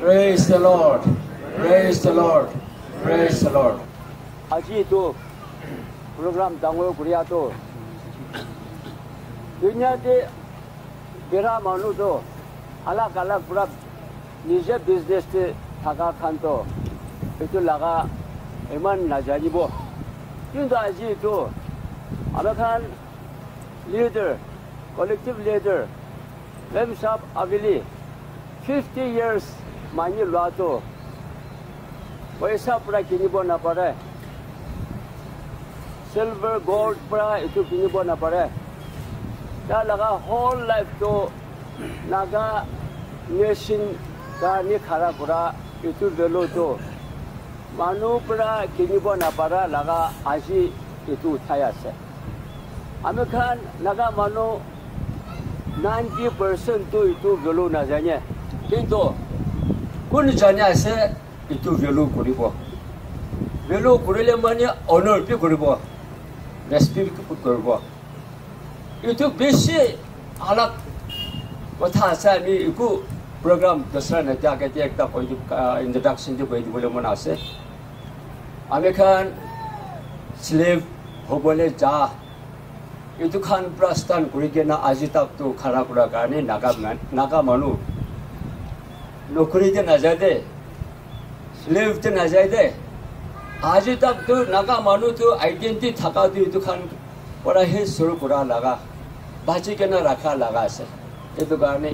Praise the Lord. Praise the Lord. Praise the Lord. Aji tu program tanggal kuliah tu. Dunia de bera manu tu alak-alak pura nije business te thaga khan tu itu laga eman najari bo. কিন্তু আজি tu American leader, collective leader, them sab avili 50 years mani luato. Paisa pura kini bo na pare. Silver, gold pura itu kini bo na pare. Dah laga whole life to naga nation ka ni khara pura itu dulu tu. Manu pura kini bo na para laga aji itu uthaya se. American naga manu 90% tu itu dulu na janya. Kintu kun janya se itu value koribo. Value korile mane honor pi koribo. Respect pi koribo. Itu besi alak kotha sa mi iku program dasra na ja ke ekta introduction je boi bole mona ase. American slave hobole ja itu khan prastan kurike na aji tak tu khara kura karne naga manu nokri je na jade slave te na jade aji tak tu naga manu tu identity thaka tu itu khan pora he suru kura laga bachi ke na rakha laga ase itu karne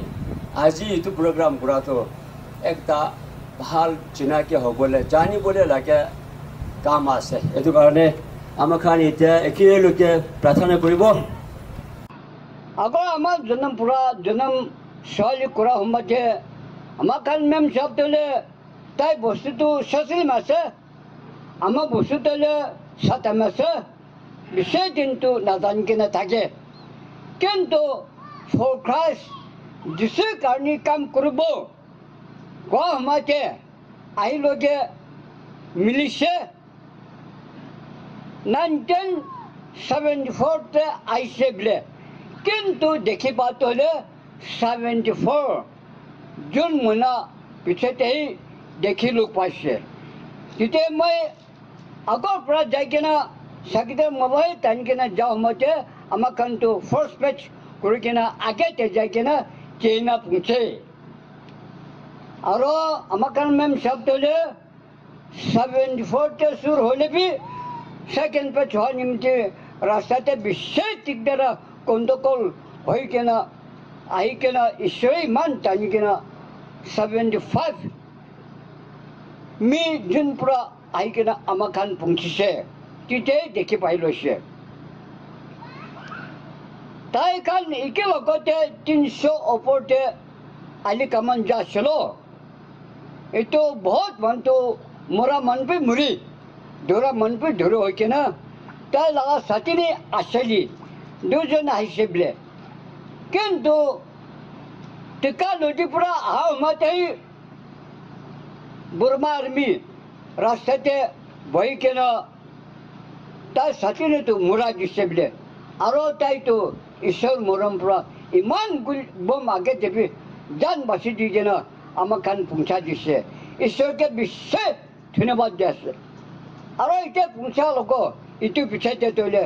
aji itu program kura to ekta bhal china ke hobole jani bole lage काम आसे एतु कारणे आमाखान इते एकेलुके प्रार्थना करिब आगो आमा जन्म साल कुरा हमते आमाखान मेम शब्दले ताई बस्तु ससली मासे आमा बस्तुले सातमासे विषय दिनतु नाजानकेना थाके किन्तु फॉर क्राइस्ट जिसे कारणी काम करब को हमते आई लोगे मिलिसे 1974 te aise bile kintu dekhi baat hole 74 jun muna piche te hi dekhi log paise tite mai agar pra jaikena sakite mobile tankena jao mate amakan to first batch kurikena age te jaikena china punche aro amakan mem shabd hole 74 te sur hole bhi second पे छह निम्ति रास्ता ते विशेष तिकदरा कोंडोकोल होई केना आई केना ईश्वरी मान तानी केना 75 मी जुनपुरा आई केना अमाखान पुंचिसे तिते देखि पाइलोसे ताई खान इके लगते 300 ओपोटे आली कमान जा चलो ये तो बहुत मन तो मोरा मन पे मुरी डोरा मन पे ढोरो हो के ना ता लगा साथी ने आशली दो जन हिसेबले किंतु टिका लोटी पूरा हाव मत ही बुर्मा आर्मी रास्ते भई के ना ता साथी ने तो मुरा हिसेबले आरो ताई तो ईश्वर मोरम पूरा ईमान गुल बम आगे जब जान बसी दीजिए ना अमकान पहुंचा जिससे ईश्वर के विशेष धन्यवाद देते Aro ite puncha loko itu piche te tole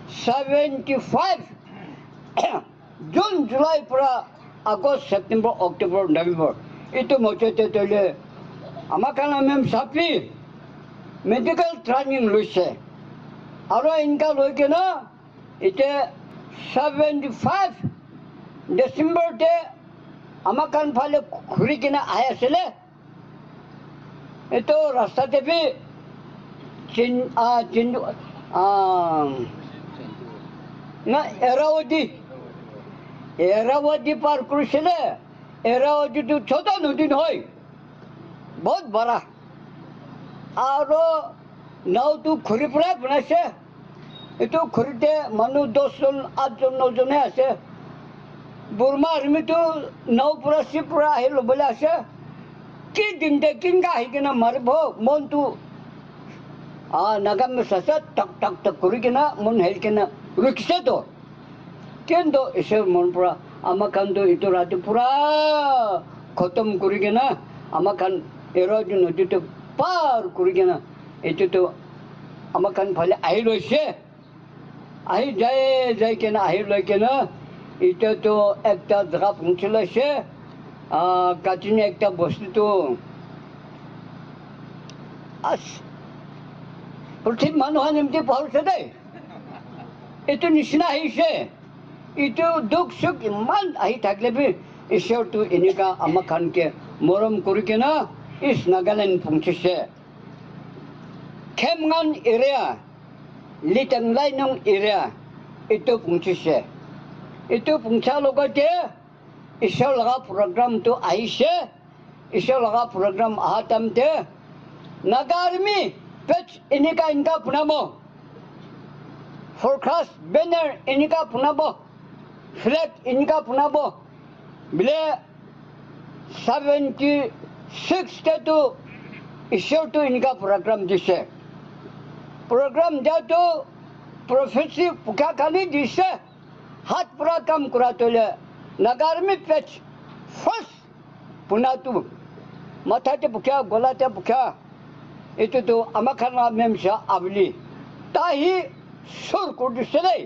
75 June July pura August September October November itu moche te tole amakana mem sapi medical training luise aro inka loike na ite 75 December te amakan phale khuri kina aya sele itu rasta te bhi ना एरावती पार कृषिले एरावती तो छोटा नदी होय बहुत बड़ा आरो नाव तू खुरी पड़ा बनासे इतो खुरीते मनु 10 जन 8 जन 9 जन আছে बुर्मा आर्मी तो नाव पूरा सिप पूरा हेलो बोले আছে की दिन दे किंगा है कि ना मरबो मन तू नगम में ससत टक टक टक करी के ना मन हेल के ना रुकसे तो केंदो इसे मन पूरा अमकान तो इतो रात पूरा खत्म करी के ना আমাৰ খান এৰদি নদীটো পাৰ কৰি কিনে এইটোতো আমাৰ খান ফালে আহি লৈছে আহি যাই কিনে আহি লৈ কিনে এতিয়াতো একটা জেগা পहुঁচি লৈছে কাটিনি একটা বস্তুটো পৃথিৱীৰ মানুহৰ নিমিত্তে পাহৰিছে দেই এইটো নিচিনা আহিছে এইটো দুখ সুখ ইমান আহি থাকিলে বি ঈশ্বৰটো এনেকুৱা আমাৰ খানকে মৰম কৰি কিনে ইষ্ট নাগালেণ্ড পहुঁচিছে খেমগান এৰিয়া লিটাংলাইনং এৰিয়া এইটো পहुঁচিছে এইটো পहुঁচাৰ লগতে ঈশ্বৰ লগা প্ৰগ্ৰামটো আহিছে ঈশ্বৰ লগা প্ৰগ্ৰাম অহা টাইমতে নাগা আৰ্মি পেচ এনেকা বনাব forecast banner এনেকা বনাব flag এনেকা বনাব বোলে 76 টো ঈশ্বৰটো এনেকা প্ৰগ্ৰাম দিছে প্ৰগ্ৰাম দিয়াটো প্ৰফেসি পুকা খালি দিছে হাত পৰা কাম কৰাটোলে নাগা আৰ্মি পেচ ফাৰ্ষ্ট পুনাটো মাথাতে পুকা গলাতে পুকা এইটোতো আমাৰ খানা মেমছা আবলি তাহি সুৰ কৰিছে দেই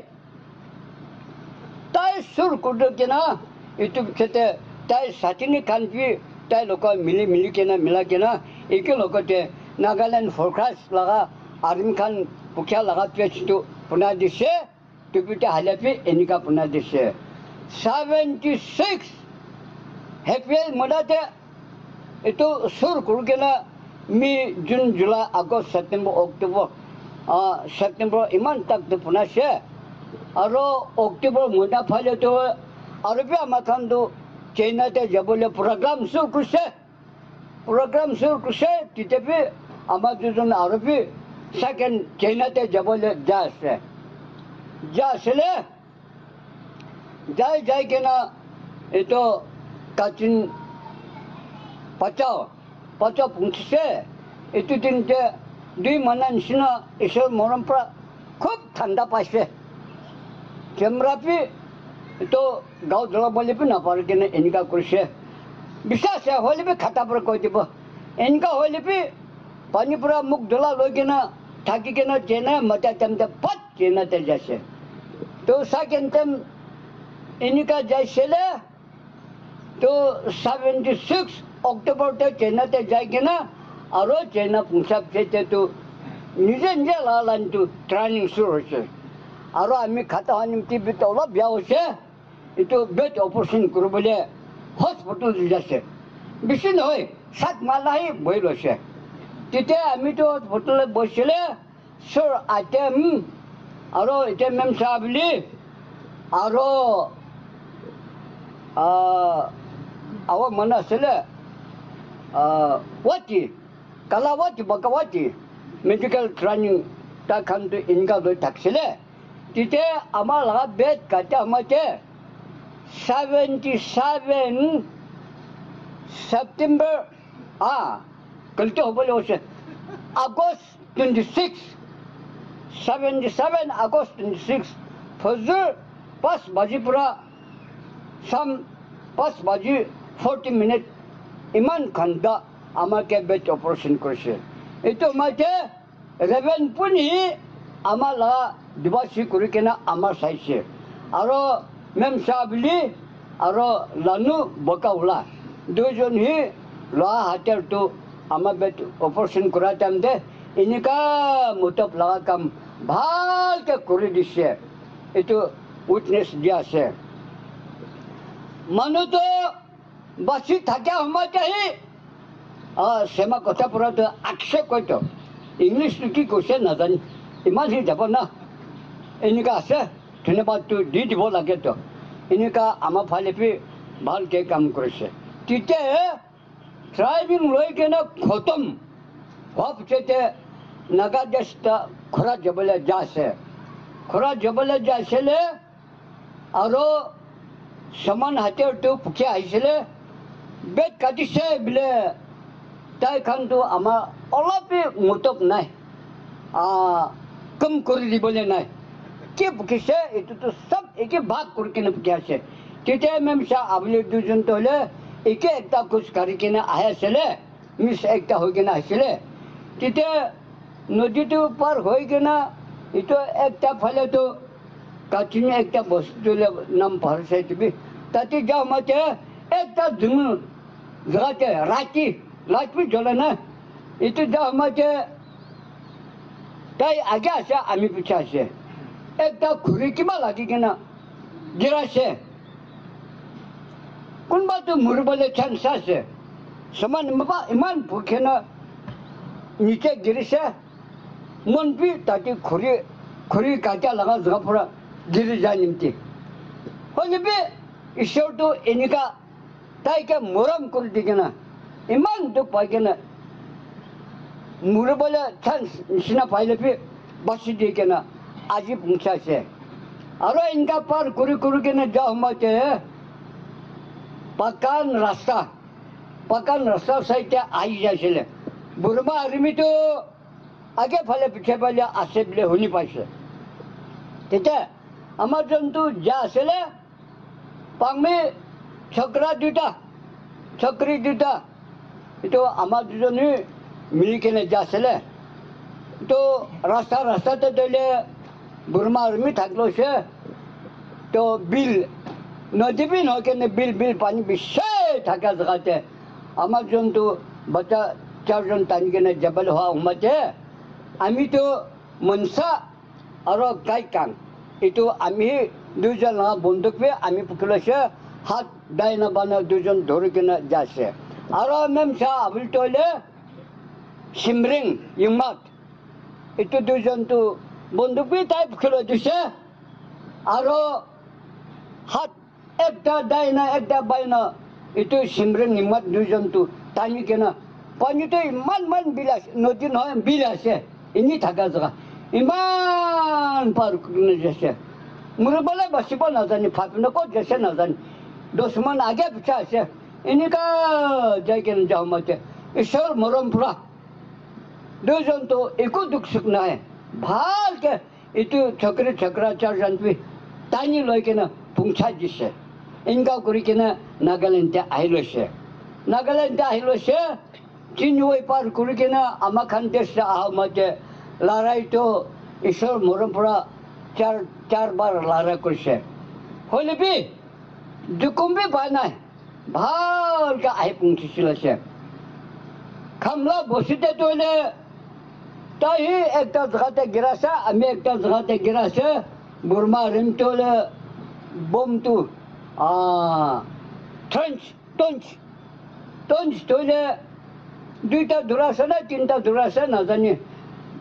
তাই সুৰ কৰি কিনা এইটো পিছতে তাই সাতিনি খানপি তাই লোক মিলি কিনা মিলাই কিনা একেলগতে নাগালেণ্ড ফৰকাষ্ট লগা আৰ্মি খান পুখীয়া লগা পেজটো পুনা দিছে টুপিতে হালেপি এনেকা পুনা দিছে 76 এপ্ৰিল মদাতে এইটো সুৰ কৰি কিনা May June July August September October ইমান তাকটো পুনাছে আৰু অক্টোবৰ মহিনা ফালেতো আৰু বি আমাৰ খানটো চাইনাতে যাবলৈ প্ৰগ্ৰাম চুৰ কৰিছে তেতিয়াপি আমাৰ দুজন আৰু বি ছেকেণ্ড চাইনাতে যাবলৈ আছিলে যাই কিনা এইটো কাচিন পাচাও পहुঁচিছে এইটো দিনতে 2 মাহৰ নিচিনা ঈশ্বৰ মৰম পৰা খুব ঠাণ্ডা পাইছে কেমেৰাপি এইটো গাঁও জ্বলাবলৈ বি নাপাৰে কিনে এনেকুৱা কৰিছে বিশ্বাস হ'লে বি খাটা পৰা কৈ দিব এনেকুৱা হ'লে বি পানীৰ পৰা মুখ জ্বলা লৈ কিনে থাকি কিনে চেইনা মাতা টাইমতে পাত চেইনাতে যাইছে তো ছেকেণ্ড টাইম এনেকুৱা যাইছিলে তো 76 অক্টোবৰতে চেইনাতে যাই কিনে আৰু চেইনা পঞ্চাব তো নিজে লালানটো ট্ৰেইনিং চুৰ হৈছে আৰু আমি খাতা নিমিত্তে বেট অলপ বেয়া হৈছে এইটো বেট অপাৰেশ্যন কৰিবলৈ হস্পিটেল যাইছে বেছি নহয় 7 মাহ আহি বহি লৈছে তেতিয়া আমিতো হস্পিটেলত বহিছিলে চুৰ আইটেম আৰু এতিয়া মেম চাহ বুলি আৰু আমাৰ মানুহ আছিলে কালাৱাতি বকাৱাতি মেডিকেল ট্ৰেইনিং তাৰ খানটো এনেকুৱা লৈ থাকিছিলে তেতিয়া আমাৰ লগা বেট কাটা সময়তে 77 ছেপ্টেম্বৰ কালিতো হ'বলৈ হৈছে আগষ্ট 26 77 আগষ্ট 26 ফজৰ 5 বাজিৰ পৰা শাম 5 বাজি 40 মিনিট ইমান ঘণ্টা আমাকে বেট অপাৰেশ্যন কৰিছে এইটো সময়তে ৰেভেন পুনি আমাৰ লগা দিবাচী কৰি কিনে আমাৰ চাইছে আৰু মেম চাহ বুলি আৰু লানু বকাউলা দুইজন সি লোৱা হাতিয়াৰটো আমাৰ বেট অপাৰেশ্যন কৰা টাইমতে এনেকুৱা মুঠত লগা কাম ভালকৈ কৰি দিছে এইটো উইটনেছ দিয়া আছে মানুহটো বাচি থকা সময়তে আহি চেমা কথা পৰাটো আকছে কৈতো ইংলিছটো কি কৈছে নাজানি ইমান সি যাব না এনেকুৱা আছে ধন্যবাদটো দি দিব লাগেতো এনেকুৱা আমাৰ ফালেপি ভালকৈ কাম কৰিছে তেতিয়া ট্ৰেইনিং লৈ কিনে খতম হোৱাৰ পিছতে নাগা দেশটা ঘৰত যাবলৈ যাইছিলে আৰু সমান হাতীৰটো পুখি আহিছিলে বেট কাটিছে বোলে তাই খানটো আমাৰ অলপে মতব নাই কম কৰি দিবলৈ নাই কি পুখিছে এইটোতো চব একে ভাগ কৰি কিনে পুখি আছে তেতিয়া মেম চাহ আবেলি দুজনটো হ'লে একে একটা খোজ কাঢ়ি কিনে আহি আছিলে মিছ একটা হৈ কিনে আহিছিলে তেতিয়া নদীটো পাৰ হৈ কিনে এইটো একটা ফালেতো কাঠিনী একটা বস্তু নাম পাহৰিছে তুমি তাতে যাওঁ মাতে একটা জুঙুল জেগাতে ৰাতি লাইট বি জ্বলে না এইটো যাওঁ মাতে তাই আগে আছে আমি পিছে আছে একটা ঘূৰি কিবা লাগি কিনে গিৰাইছে কোনোবাটো মৰিবলৈ চান্স আছে সমান ইমান ভোকে না নিচে গিৰিছে মন বি তাতে খৰি কাটা লগা জেগাৰ পৰা গিৰি যায় নিমতি হ'লে বি ঈশ্বৰটো এনেকুৱা তাইকে মৰম কৰি দি কিনে ইমান দুখ পাই কিনে মৰিবলৈ চান্স নিচিনা পাইলে বি বাচি দি কিনে আজি পঞ্চাইছে আৰু এনেকুৱা পাৰ কৰি কিনে যোৱা সময়তে পাকান ৰাস্তা চাইতে আহি যাইছিলে বুঢ়া আৰ্মিটো আগে ফালে পিছে ফালে আছে বুলি শুনি পাইছে তেতিয়া আমাৰ যোনটো যা আছিলে পাংমি চকৰি দুটা এইটো আমাৰ দুজনী মিলি কিনে যা আছিলে তো ৰাস্তাতে ধৰিলে বুঢ়া আৰ্মি থাকলৈছে তো বিল নদী বি নহয় কেনে বিল পানী বিশ্বই থকা জেগাতে আমাৰ যোনটো বাচ্চা চাৰজন টানি কিনে যাবলৈ হোৱা সময়তে আমিতো মনসা আৰু গাইকাং এইটো আমি দুজন বন্দুক পে আমি পকিলৈছে হাত ডাইনা বানা দুজন ধৰি কিনে যাইছে আৰু মেম চাহ আবুল তলে চিমৰিং ইমাত এইটো দুজনটো বন্দুক পে তাই পকিলৈ দিছে আৰু হাত একটা ডাইনা একটা বাইনা এইটো চিমৰিং ইমাত দুজনটো টানি কিনে পানীটো ইমান বিল আছে নদী নহয় বিল আছে এনেই থকা জেগা ইমান পাৰ কিনে যাইছে মৰিবলৈ বাচিব নাজানি ফাপিনে ক'ত গৈছে নাজানি 10 মান আগে পিছে আছে এনেকুৱা যাই কিনে যাওঁ মাতে ঈশ্বৰ মৰম পৰা দুজনটো একো দুখ সুখ নাই ভালকে এইটো চকৰা চাৰজন টানি লৈ কিনে পঞ্চাই দিছে এনেকুৱা কৰি কিনে নাগালেণ্ডে আহি লৈছে চিনৈ পাৰ কৰি কিনে আমাৰ খান দেশ অহা মাতে লৰাইটো ঈশ্বৰ মৰম পৰা চাৰবাৰ লৰাই কৰিছে হ'লে বি জুকুম বি পোৱা নাই ভালকে আহি পঞ্চিছিলে খামলা বসিতে তৈলে তাই একটা জেগাতে গিৰাইছে আমি একটা জেগাতে গিৰাইছে বুঢ়া ৰিম তৈলে বমটো টঞ্চ তৈলে 2টা ধৰাছে না 3টা ধৰাছে নাজানি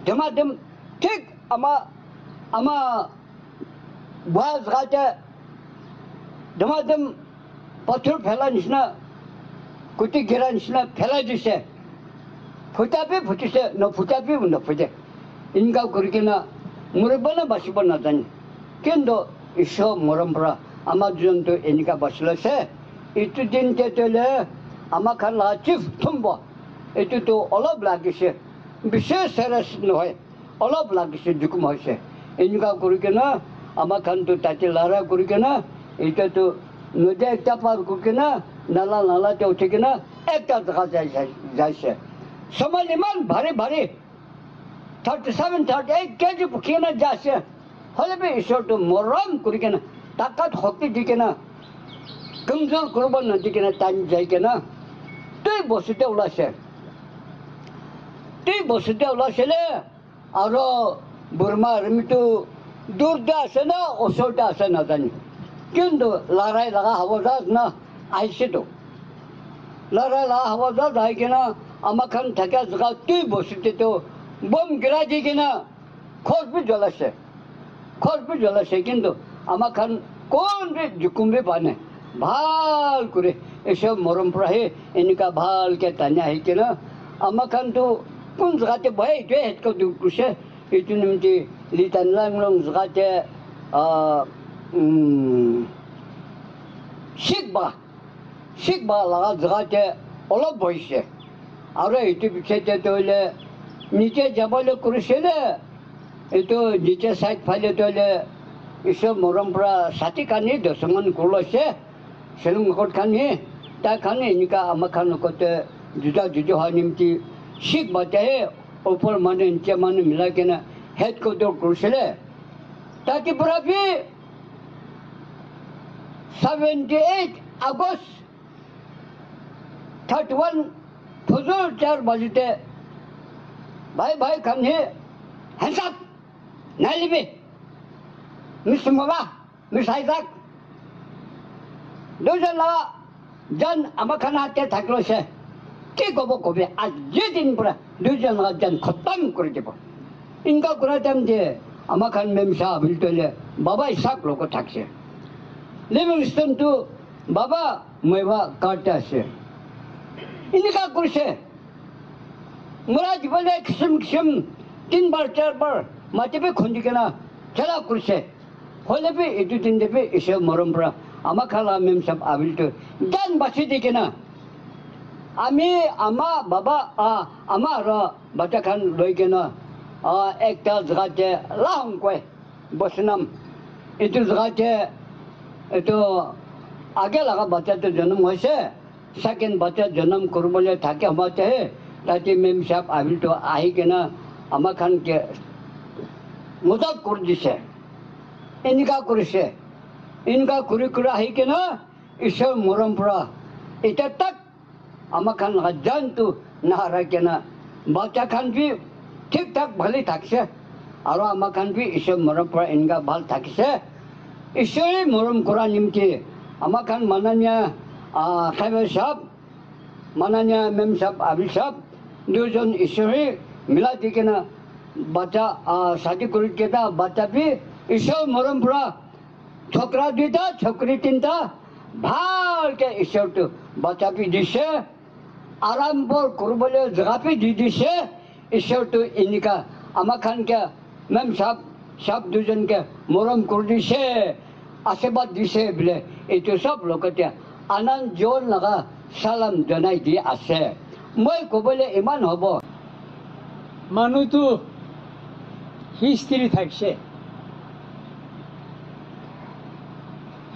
ধমাধম ঠিক আমাৰ বুঢ়া জেগাতে ধমাধম পাথৰ ফেলা নিচিনা কুটি গিৰা নিচিনা ফেলাই দিছে ফুটিছে নফুটে এনেকুৱা কৰি কিনে মৰিব না বাচিব নাজানি কিন্তু ঈশ্বৰ মৰম পৰা আমাৰ যোনটো এনেকুৱা বাচি লৈছে এইটো দিনতে তৈলে আমাৰ খান চিফ থুম্ব এইটোতো অলপ লাগিছে বিশেষ চেৰেচ নহয় অলপ লাগিছে জুকুম হৈছে এনেকুৱা কৰি কিনে আমাৰ খানটো তাতে লৰা কৰি কিনে এইটোতো নদী একটা পাৰ কৰি কিনে নালাতে উঠি কিনে একটা জেগা যাইছে সমান ইমান ভাৰী 37-38 কেজি কিনে যাইছে হ'লে বি ঈশ্বৰটো মৰম কৰি কিনে তাকাত শক্তি দি কিনে কমজোৰ কৰিব নিদি কিনে টানি যাই কিনে দুই বস্তুতে ওলাইছিলে আৰু বুঢ়া আৰ্মিটো দূৰতে আছে না ওচৰতে আছে নাজানি কিন্তু লৰাই লগা হাৱাজাত না আহিছেতো লৰাই লগা হাৱাজাত আহি কিনে আমাৰ খান থকা জেগা দুই বস্তুতেতো বম গিৰাই দি কিনে খোজ বি জ্বলাইছে কিন্তু আমাৰ খান কোন বি জুকুম বি পোৱা নাই ভাল কৰি এসব মৰম পৰা আহি এনেকুৱা ভালকে টানি আহি কিনে আমাৰ খানটো কোন জেগাতে বহে এইটোৱে হেতকৈ দুখ কৰিছে এইটো নিমিত্তে লিটানলাং জেগাতে শিখবা লগা জেগাতে অলপ বহিছে আৰু এইটো পিছতে তৈলে নিচে যাবলৈ কৰিছিলে এইটো নিচে চাইড ফালে তৈলে ঈশ্বৰ মৰম পৰা 60 কানি 10 মান লৈছে চেলুং মুখত খানি 다 가네니까 아마 가는 것도 주자 하님지 식 맞아요. 오पर माने इंचे माने मिला के ना हेड को तो कुर्सले ताकि बराबी 78 अगस्त 31 फजूल 4 बजे ते भाई खाने हैंसअप नाली में मिस मवा मिस आइजक दो जना जन अमखाना ते थकलो से কি কব কবে আজি দিন পরে দুইজন রাজন খতম করে দেব ইনকা করাতাম যে আমার খান মেম সাহেব বিলতলে বাবা ইসাক লোক থাকছে লিভিংস্টন তো বাবা মেবা কাটতে আছে ইনকা করছে মোরা জীবনে কিসম 3 বার 4 বার মাটিতে খুঁজি কেনা খেলা করছে হলে বি এটু দিন দেবে এসে মরমরা আমার খালা মেম সাহেব আবিলতো জান বাঁচি দিকে না আমি আমার বাবা আমার বাচ্চা খান লই কেন একটা জায়গাতে লাহং কয় বসনাম এটু জায়গাতে এটো আগে লাগা বাচ্চা তো জন্ম হয়েছে সেকেন্ড বাচ্চা জন্ম করবলে থাকে আমাতে তাতে মেম সাহেব আবিল তো আহি কেন আমার খানকে মদত করে দিছে ইনকা করেছে ইনকা করে আহি কেন ঈশ্বর মরম পড়া এটা তাক আমার খান গান তো না রাখে না বাচ্চা খান বি ঠিকঠাক ভালো থাকছে আর আমার খান বি ঈশ্বর মরম পড়া ইনকা ভাল থাকছে ঈশ্বরে মরম করা নিমতে আমার খান মাননীয় খাইবার সাহেব মাননীয় মেম সাহেব আবিল সাহেব দুজন ঈশ্বরে মিলা দিকে না বাচ্চা শাদি করে কেটা বাচ্চা বি ঈশ্বর মরম পড়া ছোকরা দুইটা ছোকরি তিনটা ভালকে ঈশ্বর তো বাচ্চা বি দিছে আরম্ভ করবলে জায়গা পে দি দিছে ঈশ্বর তো ইনকা আমার খানকে মেম সাহেব দুজনকে মরম করে দিছে আশীর্বাদ দিছে বলে এইটো সব লোকতে আনন্দ জোর লগা সালাম জনাই দি আছে মই কবলে ইমান হব মানুষতো হিস্ট্রি থাকছে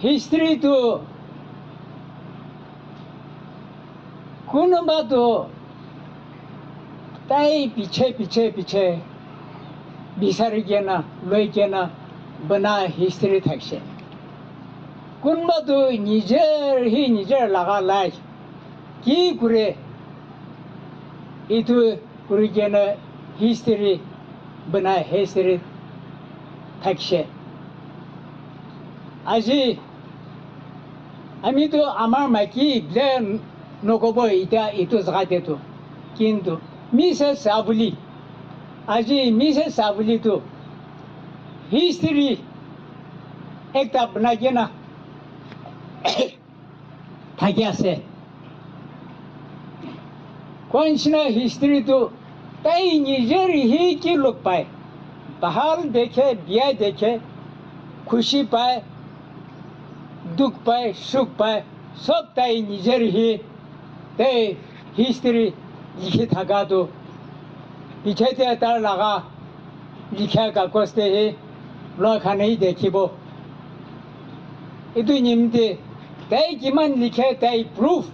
হিস্ট্রি তো কোনোবা তো তাই পিছে বিচাৰি কেনা লৈ কেনা বনা হিস্ট্ৰি থাকছে কোনোবা তো নিজেৰ লাগা লাই কি কৰে এইটো কৰি কেনে হিস্ট্রি বনা হিস্ট্রি থাকছে আজি আমি তো আমার মাইকি ব্লেন নকব এটা এইটো জায়গাতেতো কিন্তু মিসেস সাবুলি আজি মিসেস সাবুলি তো হিস্ট্রি একটা বনাই কেনা থাকি আছে কোনসিনা হিস্ট্রি তো তাই নিজের হি কি লোক পায় ভাল দেখে বিয়া দেখে খুশি পায় দুঃখ পায় সুখ পায় সব তাই নিজের হি তাই হিস্ট্রি লিখে থাকা তো পিছাইতে তার লাগা লিখা কাগজতে হি লখানেই দেখিব এইটো নিমিত্তে তাই কিমান লিখে তাই প্রুফ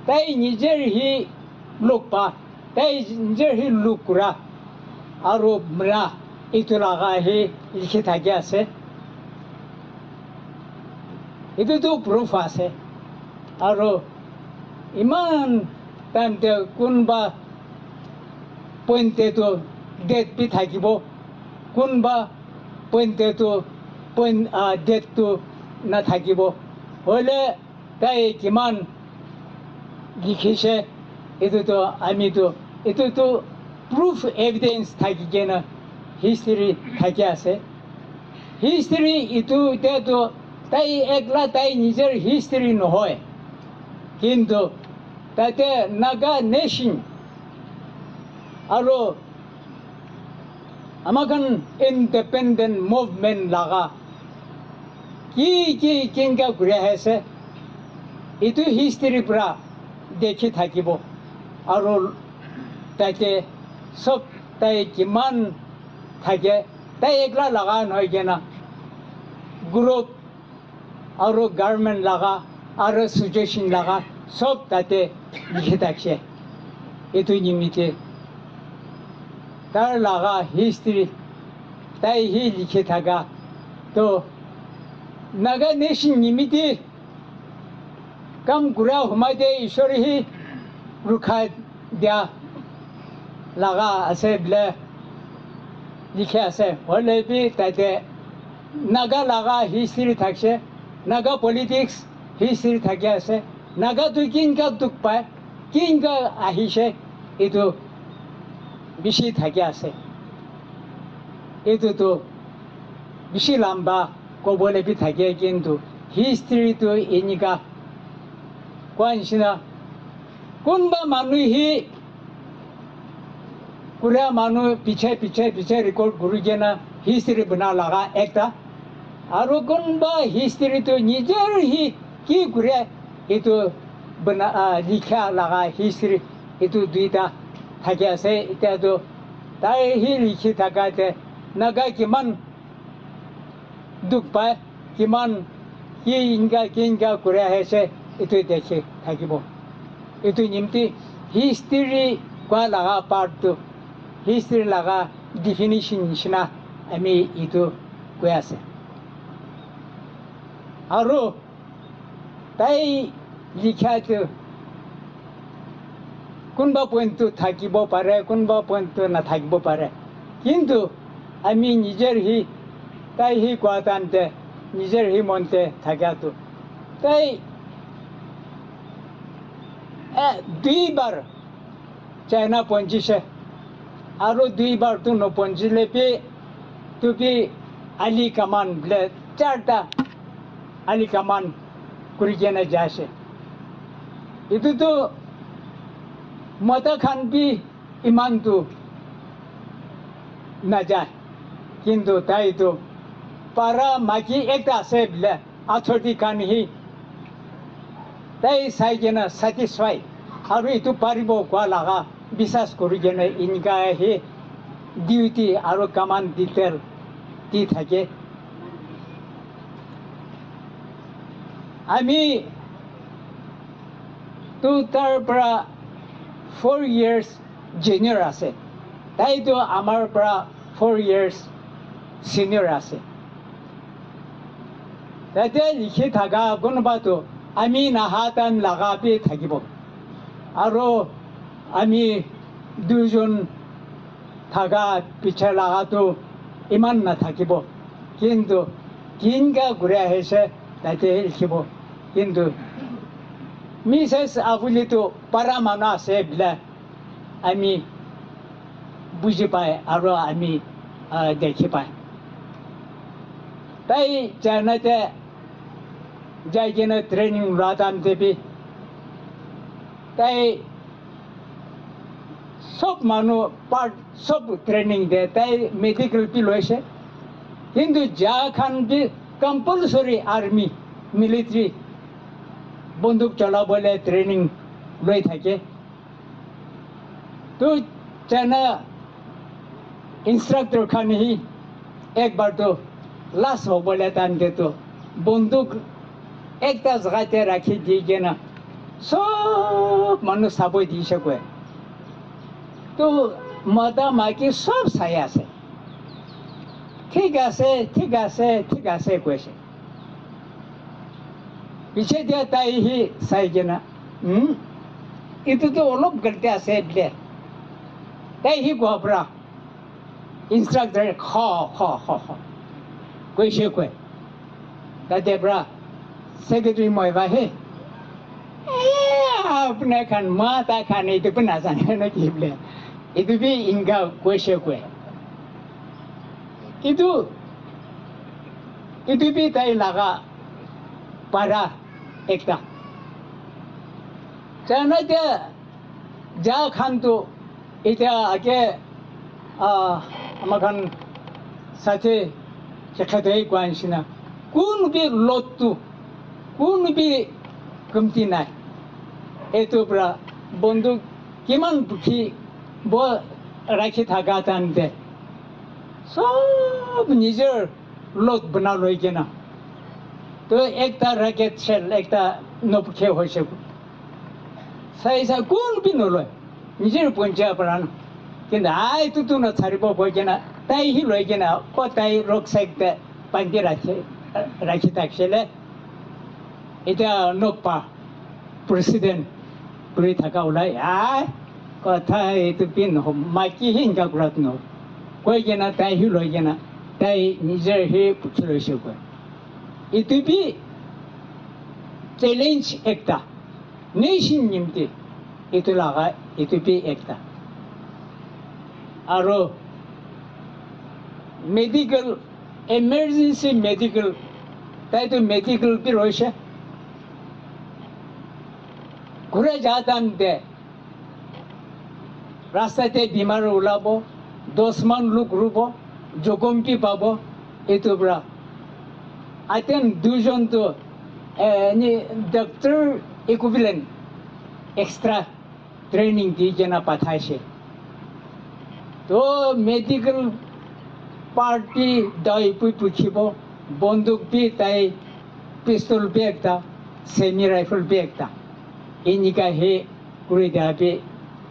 তাই নিজের হি লোক পা তাই নিজের হি লোক কৰা আৰু মৰা এইটো লাগা হি লিখি থাকি আছে এইটোতো প্ৰুফ আছে আৰু ইমান টাইমতে কোনবা পইণ্টেতো ডেট বি থাকিব কোনবা পইণ্টেতো ডেটটো নাথাকিব হলে তাই কিমান লিখিছে এইটোতো আমিতো এইটোতো প্রুফ এভিডেন্স থাকি কেনে হিস্ট্রি থাকি আছে হিস্ট্রি এইটো এতিয়াতো তাই একলা তাই নিজের হিস্ট্রি নহয় কিন্তু তাতে নাগা নেশন আৰু আমাখন ইণ্ডিপেণ্ডেণ্ট মুভমেণ্ট লাগা কি কেনেকা ঘূৰি আছে এইটো হিষ্ট্ৰীৰ পৰা দেখি থাকিব আৰু তাতে চব তাই কিমান থাকে তাই একলা লগা নহয় কেনা গ্ৰুপ আৰু গভৰ্ণমেণ্ট লগা আৰু এছ'চিয়েশ্যন লগা সব তাতে লিখে থাকছে এত নিমিত্তে তার লাগা হিস্ট্রি তাই হি লিখে থাকা তো নাগা নেশন নিমিত্তে কাম গুড়া হুমাইতে ঈশ্বর হি রুখা দিয়া লাগা আছে বলে লিখে আছে হলে বি তাতে নাগা লাগা হিস্ট্রি থাকছে নাগা পলিটিক্স হিস্ট্রি থাকি আছে নাগা তুই কিনকা দুখ পায় কিনকা আহিছে এইটো বেশি থাকি আছে এইটো তো বেশি লম্বা কবলে বি থাকে কিন্তু হিস্ট্রিটো এনেকা কোৱা নিচিনা কোনোবা মানুহে পুরা মানুহ পিছে পিছে পিছে রেকর্ড করে কিনা হিস্ট্রি বনা লাগা একটা আর কোনোবা হিস্ট্রিটো নিজের কি করে এইটো বনা লিখা লাগা হিস্ট্রি এইটো দুইটা থাকি আছে এতিয়াতো তাই লিখি থাকাতে নাগা কিমান দুখ পায় কিমান কি ইনকা করে আহিছে এইটো দেখি থাকিব এইটো নিমিত্তে হিস্ট্রি কোৱা লাগা পাৰ্টটো হিস্ট্ৰি লাগা ডিফিনিশন নিচিনা আমি এইটো কৈ আছে আৰু তাই লিখাটো কোনোবা পইণ্টটো থাকিব পাৰে কোনোবা পইণ্টটো নাথাকিব পাৰে কিন্তু আমি নিজেৰ তাই কোৱা টানতে নিজেৰ মনতে থাকাটো তাই দুইবাৰ চাইনা পৌঁছিছে আৰু দুইবাৰটো নপৌঁছিলে তুমি আলি কামান বোলে 4টা আলি কামান কৰি কেনে যাইছে এইটোতো মতা খান বি ইমানটো নাযায় কিন্তু তাইতো পাৰা মাইকী একটা আছে বোলে 8টি খান তাই চাই কেনে ছেটিছফাই আৰু এইটো পাৰিব কোৱা লাগা বিশ্বাস কৰি কেনে এনেকা ডিউটি আৰু কামান ডিটেইল দি থাকে আমি তো তাৰ পৰা 4 years junior আছে তাইতো আমাৰ পৰা 4 years senior আছে তাতে লিখি থাকা কোনোবাটো আমি নাহাতান লাগাপি থাকিব আৰু আমি দুজন থাকা পিছে লাগাটো ইমান নাথাকিব কিন্তু কিনকা ঘূৰি আহিছে তাতে লিখিব কিন্তু মিছেছ আপুনিতো পাৰা মানুহ আছে বোলে আমি বুজি পায় আৰু আমি দেখি পায় তাই চাইনাতে যাই কিনে ট্ৰেনিং লোৱাটান দেবি তাই সব মানুহ পার্ট সব ট্রেনিং দে তাই মেডিকেল পি লৈছে কিন্তু যা খান বি কম্পালসরি আর্মি মিলিটারি বন্দুক চলাবলে ট্রেনিং লৈ থাকে তো চাইনা ইনস্ট্রাক্টর খান একবার তো লাশ হবলে টানতে তো বন্দুক একটা জায়গাতে রাখি দিয়ে কেনা সব মানুষ চাবই দিছে কয় তো মতা মাইকী সব চাই আছে ঠিক আছে ঠিক আছে ঠিক আছে কৈছে পিছে দিয়া তাই চাই কেনা এইটোতো অলপ গলতি আছে বোলে তাই গভৰা ইনস্ট্ৰাক্টৰ খ খ খ খ কৈছে কয় তাতে পৰা সেক্রেটারি মইবা আপনার খান মাতা খান এইটো पनि নাজানে নাকি বোলে এইটো বি ইনকা কৈছে কয় কিন্তু এইটো বি তাই লাগা পাৰা একটা চাইনাতে যা খানটো এতিয়া আগে আমাৰ খান সাথে সেখানে কোৱা নিচিনা কোন বি লতটো কোন বি কমতি নাই এইটো পৰা বন্দুক কিমান দুখী ৰাখি থাকা টানতে সব নিজৰ লত বনা লৈ কিনা তো একটা ৰেকেট চেল একটা নপখে হৈছে 사이사 꾼비 놀러 이제 본자 버란 근데 아이 뚜뚜나 차리고 보이잖아 তাই হি লৈ কিনা কতাই ৰোগ চাইতে বান্ধি ৰাখি থাকিছিলে এতিয়া নপা প্ৰেচিডেণ্ট কৰি থকা ওলাই কথা এইটো পিন মাইকী হিংসা কৰাত ন কৈ কিনা তাই হি লৈ কিনা তাই নিজৰ সেই পুঠি লৈছে কয় এইটো বি চ্যালেঞ্জ একটা নেশ্যন নিমতে এইটো লগা এইটো বি একটা আৰু মেডিকেল emergency medical তাই তো মেডিকেল কি রয়েছে ঘুরে যাতাম দে রাস্তাতে বিমার ওলাব 10 মান লোক রুব জখমটি পাব এইটো বড় আইতেন দুজন তো ডক্টর ইকুইভ্যালেন্ট এক্সট্রা ট্রেনিং দিয়ে যেনা পাঠাইছে তো মেডিকেল পার্টি দাই পুছিব বন্দুক বি তাই পিস্তল বি একটা সেমি রাইফেল বি একটা এনিকা হে করে দেবে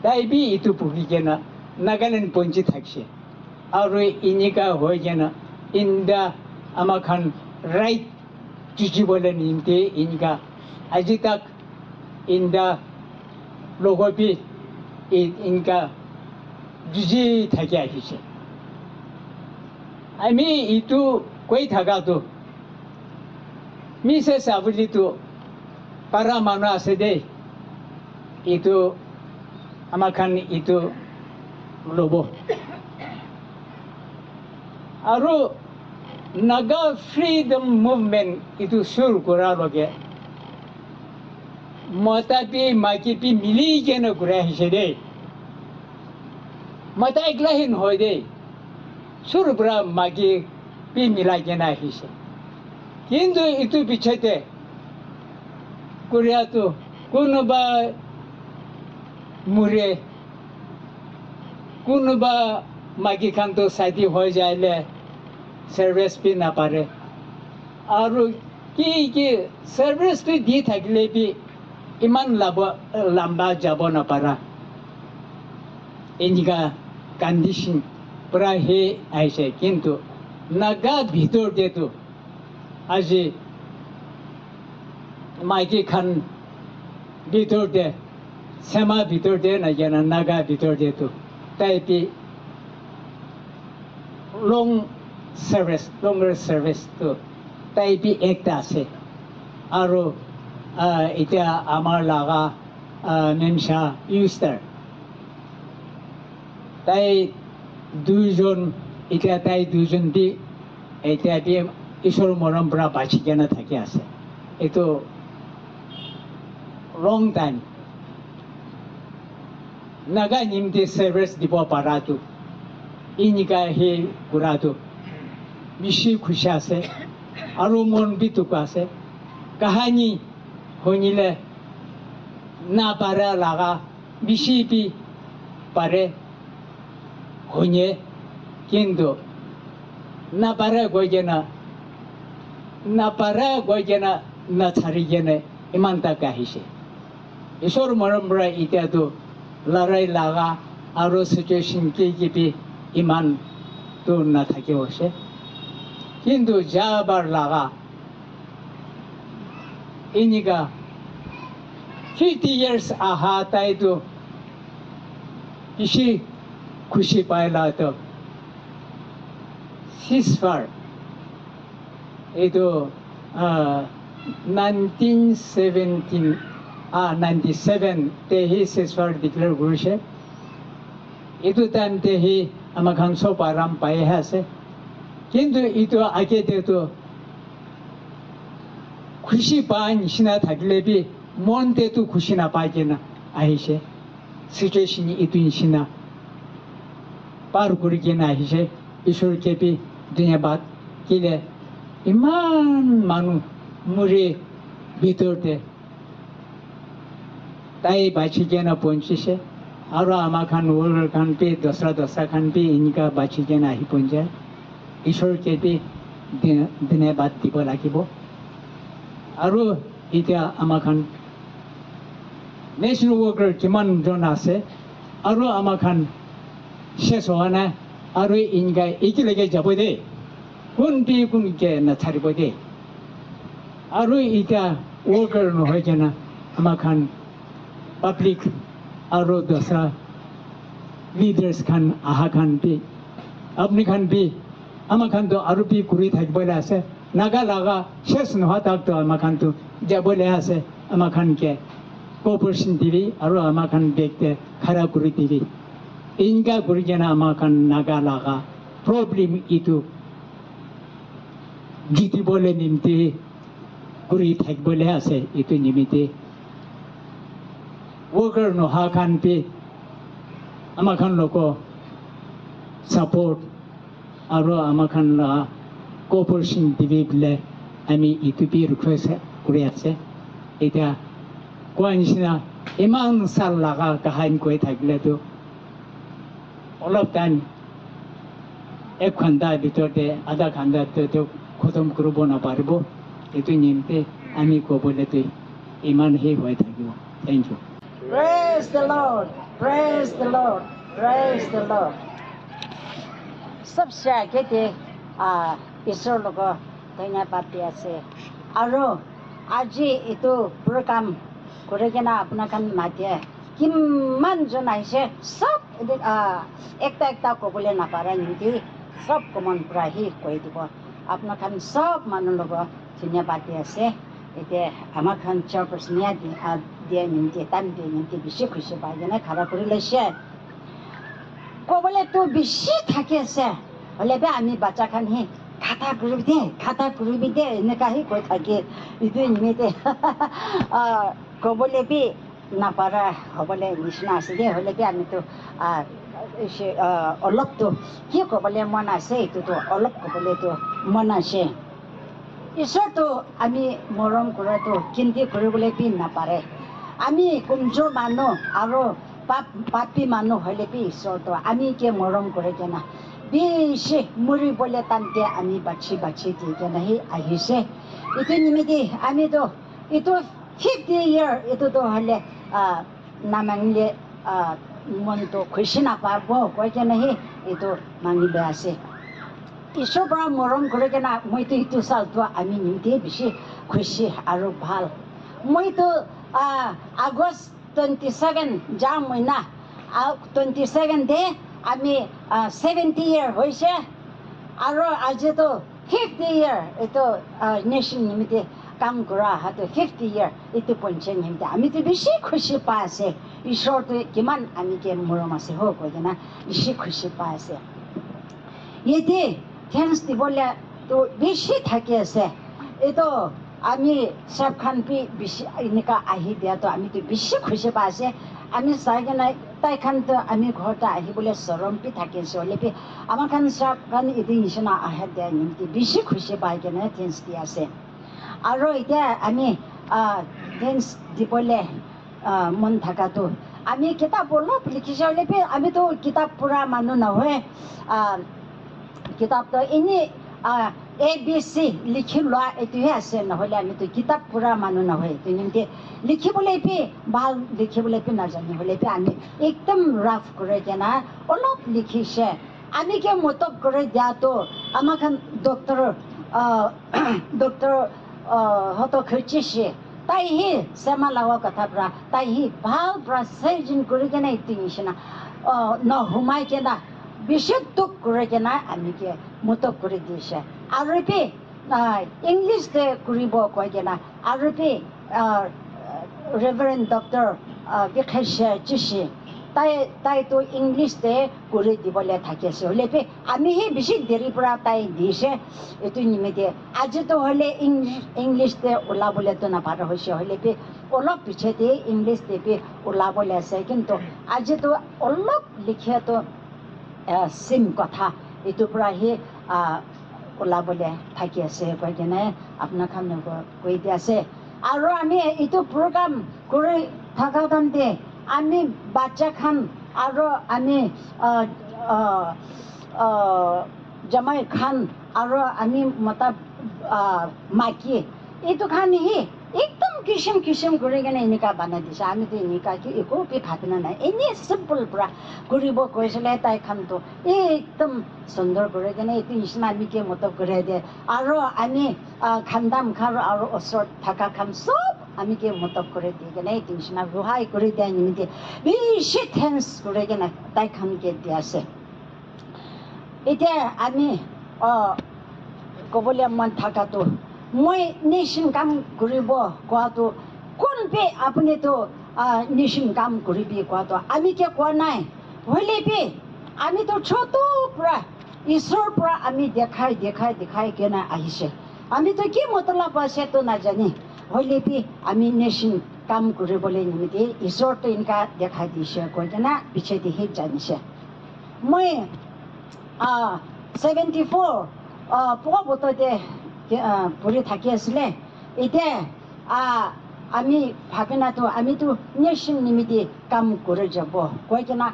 তাই বি ইটু পুকি কেনা নাগাল্যান্ড পৌঁছে থাকছে আর এনিকা হয়ে যেনা ইন্দা আমাখান রাইট চুচি বলে নিমতে ইনকা আজি তাক ইন্দা লগবি ইনকা জুজি থাকে আহিছে আমি ইটো কৈ থাকাটো মিছে চাবলিটো পাৰা মানুহ আছে দেই ইটো আমাখান ইটো ল'ব আৰু নাগা ফ্ৰীডম মুভমেণ্ট ইটো শুৰু কৰাৰ লগে মতা পি মাইকী পি মিলি কেনে ঘূৰাই আহিছে দেই মতা একলাহীন হয় দেই সুরব্রা মাগি পি মিলাই কেনা আহিছে কিন্তু ইটো পিছতে কোরিয়াতো কোনোবা মুরে কোনোবা মাগি খান তো সাইডি হয়ে যাইলে সার্ভিস পি না পারে আর কি কি সার্ভিস পি দি থাকলে বি ইমান লম্বা যাব না পারা এনিকা কন্ডিশন প্রায় হে আইছে কিন্তু নাগা ভিতর দিয়ে তো আজি মাইকি খান ভিতর দিয়ে শ্যামা ভিতর দিয়ে না জানা নাগা ভিতর দিয়ে তো তাই পি লংগার সার্ভিস তো তাই পি একটা আছে আর এটা আমার লাগা মেমসা ইউস্টার তাই দুইজন এতিয়া তাই দুইজন দি এতিয়া দি ঈশ্বৰ মৰম পৰা বাচি কেনে থাকি আছে এইটো লং টাইম নাগা নিমতে সাৰ্ভিস দিব পাৰাটো ইনিকা হে কৰাটো বেছি খুশি আছে আৰু মন বিতুক আছে কাহানী শুনিলে না পাৰা লাগা বেছি পি পাৰে হইনে কিন্তু না পারা গই কেনা না ছাড়ি কেনে ইমান তাক আহিছে ঈশ্বর মরমরা ইতিয়া তো লড়াই লাগা আর সিচুয়েশন কি ইমান তো না থাকে বসে কিন্তু যাবার লাগা ইনিকা 50 years আহা তাই তো বেশি খুশি পাইলা তো সিসফার এইটো 1997 তে হি সিসফার ডিক্লেয়ার কৰিছে এইটো টাইমতে হি আমাক সব আৰাম পাই আছে কিন্তু এইটো আগেতে তো খুশি পাই নিচিনা থাকিলে বি মনতে তো খুশি নাপাই কিনা আহিছে সিচুয়েশন এইটো নিচিনা পার করে কিনা আহিছে ঈশ্বরকে বি ধন্যবাদ কিলে ইমান মানুষ মুরে ভিতরতে তাই বাছি কেনা পৌঁছিছে আর আমার খান ওয়ার্ল্ড খান পি দসরা খান পি ইনকা বাছি কেনা আহি পৌঁছায় ঈশ্বরকে বি ধন্যবাদ দিব লাগিব আর এটা আমার খান নেশ্যনেল ৱৰ্কাৰ কিমানজন আছে আৰু আমাখান শেষ হোৱা নাই আৰু ইনকা একেলগে যাব দেই কোনকে নাথাৰিব দেই আৰু এতিয়া ৱৰ্কাৰ নহয় কেনা আমাখান পাব্লিক আৰু দোসৰা লিডাৰ্ছ খান আহা খান বি আপনি খান বি আমাখান তো আৰু বি ঘূৰি থাকিবলৈ আছে নাগা লাগা শেষ নোহোৱা তাকতো আমাখানতো যাবলৈ আছে আমাখানকে কোঅপাৰেশ্যন দিবি আৰু আমাখান ব্যক্তি খাৰা কৰি দিবি ইনকা কৰি কেনে আমাখান নাগা লাগা প্ৰব্লেম ইটো জিতিবলৈ নিমিত্তে কৰি থাকিবলৈ আছে এইটো নিমিত্তে ৱৰ্কাৰ নোহোৱা খান বি আমাখান লোক ছাপোৰ্ট আৰু আমাখান কোঅপাৰেশ্যন দিবি বোলে আমি এইটো বি ৰিকুৱেষ্ট কৰি আছে এতিয়া কোৱা নিচিনা ইমান চাল লগা কাহানি কৈ থাকিলেতো অলপ টাইম 1 ঘণ্টাৰ ভিতৰতে আধা ঘণ্টাতে খতম কৰিব নাপাৰিব এইটো নিমিত্তে আমি ক'বলৈতো ইমানহে হৈ থাকিব thank you Praise the Lord. Praise the Lord. Praise the Lord. सबसे आगे ते ईश्वर लोग धन्यवाद दिया से आरो आज इतो प्रोग्राम करे के ना अपना कान माते किमान जन आइसे सब एकता को बोले ना पारा निति सब को मन पूरा ही कोई दिबो अपना कान सब मानु लोग धन्यवाद दिया से इते आमा खान चेयरपर्सन या दिया निति टाइम दिया निति बेसी खुशी पाए ना खरा কৰি লৈছে কবলে তো বেছি থাকে আছে হলে বে আমি বাচ্চা খান হি খাতা করবি দে এনেকাহি কৈ থাকে ইটো নিমিতে কবলে বি নাপাৰা হবলে নিচিনা আছে দে হলে বে আমি তো অলপ তো কি কবলে মন আছে এইটোতো অলপ কবলে তো মন আছে ঈশ্বৰটো আমি মৰম কৰাটো কিন্তু কৰিবলৈ বি নাপাৰে আমি কমজোৰ মানুহ আৰু পাপী মানুহ হলে বি ঈশ্বৰটো আমি কে মৰম কৰে কেনা বেছি মৰিবলৈ টানতে আমি বাছি দি কেনেহি আহিছে এইটো নিমিত্তে আমিতো এইটো 50 year এইটোতো হ'লে নামানিলে মনটো খুচি নাপাব কৈ কেনেহি এইটো মানিব আছে ঈশ্বৰৰ পৰা মৰম কৰে কেনা মইতো এইটো চালটো আমি নিমিত্তে বেছি খুচি আৰু ভাল মইতো আগষ্ট 27 যাম মইনা 27 দে আমি 70 year হৈছে আৰু আজিতো 50 year এইটো নেশ্যন নিমিত্তে কাম কৰা হাতে 50 year এইটো পঞ্চায়ত নিমিত্তে আমিতো বেছি খুচি পাই আছে ঈশ্বৰটো কিমান আমিকে মৰম আছে হ কৈ কেনা বেছি খুচি পাই আছে ইয়াতে থেংকছ দিবলৈ তো বেছি থাকি আছে এইটো আমি সব খান পি বেছি এনেকা আহি দিয়াতো আমিতো বেছি খুচি পাই আছে আমি চাই কেনে তাই খান তো আমি ঘৰতে আহিবলৈ চৰম পি থাকি আছো হ'লে আমাৰ খান সব খান এইটো নিচিনা আহে দিয়া নিমিত্তে বেছি খুচি পাই কেনে থেংকছ দি আছে আৰু এতিয়া আমি থেংকছ দিবলৈ মন থকাটো আমি কিতাপ অলপ লিখিছোঁ হ'লে আমিতো কিতাপ পঢ়া মানুহ নহয় কিতাপটো এনেই ABC লিখি লোৱা এইটোহে আছে নহ'লে আমিতো কিতাপ পঢ়া মানুহ নহয় এইটো নিমিত্তে লিখিবলৈ ভাল লিখিবলৈ নাজানো হ'লে আমি একদম ৰাফ কৰি কেনে অলপ লিখিছে আমি কি মতক কৰি দিয়াতো আমাক ডক্টৰ হতক খুজিছে তাইহি চেমা লগা কথা পৰা তাইহি ভাল পৰা চাৰ্জন কৰি কেনে এইটো নিচিনা নসোমাই কেনে বেছি দুখ কৰি কেনে আমিকে মতক কৰি দিছে আৰু ইংলিছতে কৰিব কৈ কেনে আৰু ৰেভাৰেণ্ড ডক্টৰ বিখাইছে চিছে তাইতো ইংলিছতে কৰি দিবলৈ থাকিছে হ'লে আমিহে বেছি দেৰিৰ পৰা তাই দিছে এইটো নিমিত্তে আজিতো হ'লে ইংলিছতে ওলাবলৈতো নাপাৰা হৈছে হ'লে অলপ পিছতে ইংলিছতে ওলাবলৈ আছে কিন্তু আজিতো অলপ লিখিয়াতো চিম কথা এইটোৰ পৰাহে ওলাবলৈ থাকি আছে কৈ কেনে আপোনাক কৈ দি আছে আৰু আমি এইটো প্ৰগ্ৰাম কৰি থকা টাইমতে আমি বাচ্চা খান আৰু আমি জামাই খান আৰু আমি মতা মাইকী এইটো খান একদম কিসম করে কেনে এনেকা বানাই দিছে আমিতো এনেকা কি একো খাবি না নাই এনে সিম্পল পুরা কৰিব কৈছিলে তাই খানতো একদম সুন্দৰ কৰে কেনে এইটো নিচিনা আমি কি মতো কৰে দিয়ে আৰু আমি খান্দাম খাৰ আৰু ওচৰত থাকা খাম সব আমি কি মতো কৰে দিয়ে কেনে এইটো নিচিনা ৰুহাই কৰি দিয়ে নিমিতে বেছি থেংকস করে কেনে তাই খানকে দিয়া আছে এতিয়া আমি ক'বলৈ মন থাকাটো মই নেশ্যন কাম কৰিব কোৱাটো কোনপে আপুনিতো নেশ্যন কাম কৰিবি কোৱাটো আমি কিয় কোৱা নাই হলেপি আমিতো ছোট পৰা ঈশ্বৰৰ পৰা আমি দেখাই কেনে আহিছে আমিতো কি মতলব আছে তো নাজানি হলেপি আমি নেশ্যন কাম কৰিবলৈ নিমিত্তে ঈশ্বৰটো এনেকা দেখাই দিছে কৈ কেনে পিছেদিহে জানিছে মই 74 পোৱা বছৰতে পঢ়ি থাকি আছিলে এতিয়া আমি ভাবিনাতো আমিতো নেশ্যন নিমিত্তে কাম কৰি যাব কৈ কেনে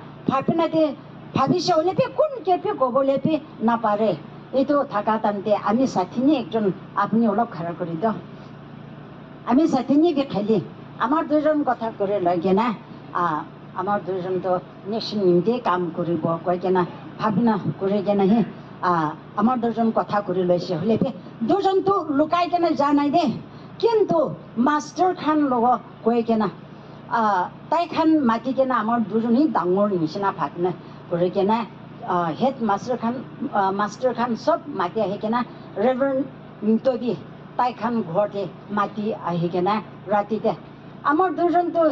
ভাবিছে হলেপি কোন কেপি ক'বলৈপি নাপাৰে এইটো থাকা টানতে আমি সাথীনি একজন আপুনি অলপ খাৰা কৰি দিয়ক আমি সাথীনি খালি আমাৰ দুজন কথা কৰি লৈ কেনে আমাৰ দুজনতো নেশ্যন নিমিত্তে কাম কৰিব কৈ কেনে ভাবনা কৰি কেনেহে আমাৰ দুজন কথা কৰি লৈছে হলেপি দুজনতো লুকাই কেনে যা নাই দে কিন্তু মাষ্টাৰ খান লগত কৈ কেনে তাই খান মাতি কেনে আমাৰ দুজনী ডাঙৰ নিচিনা ভাবনা কৰি কেনে হেড মাষ্টাৰ খান সব মাতি আহি কেনে ৰেভাৰেণ্ড মিণ্টবি তাই খান ঘৰতে মাতি আহি কেনে ৰাতিতে আমাৰ দুজনতো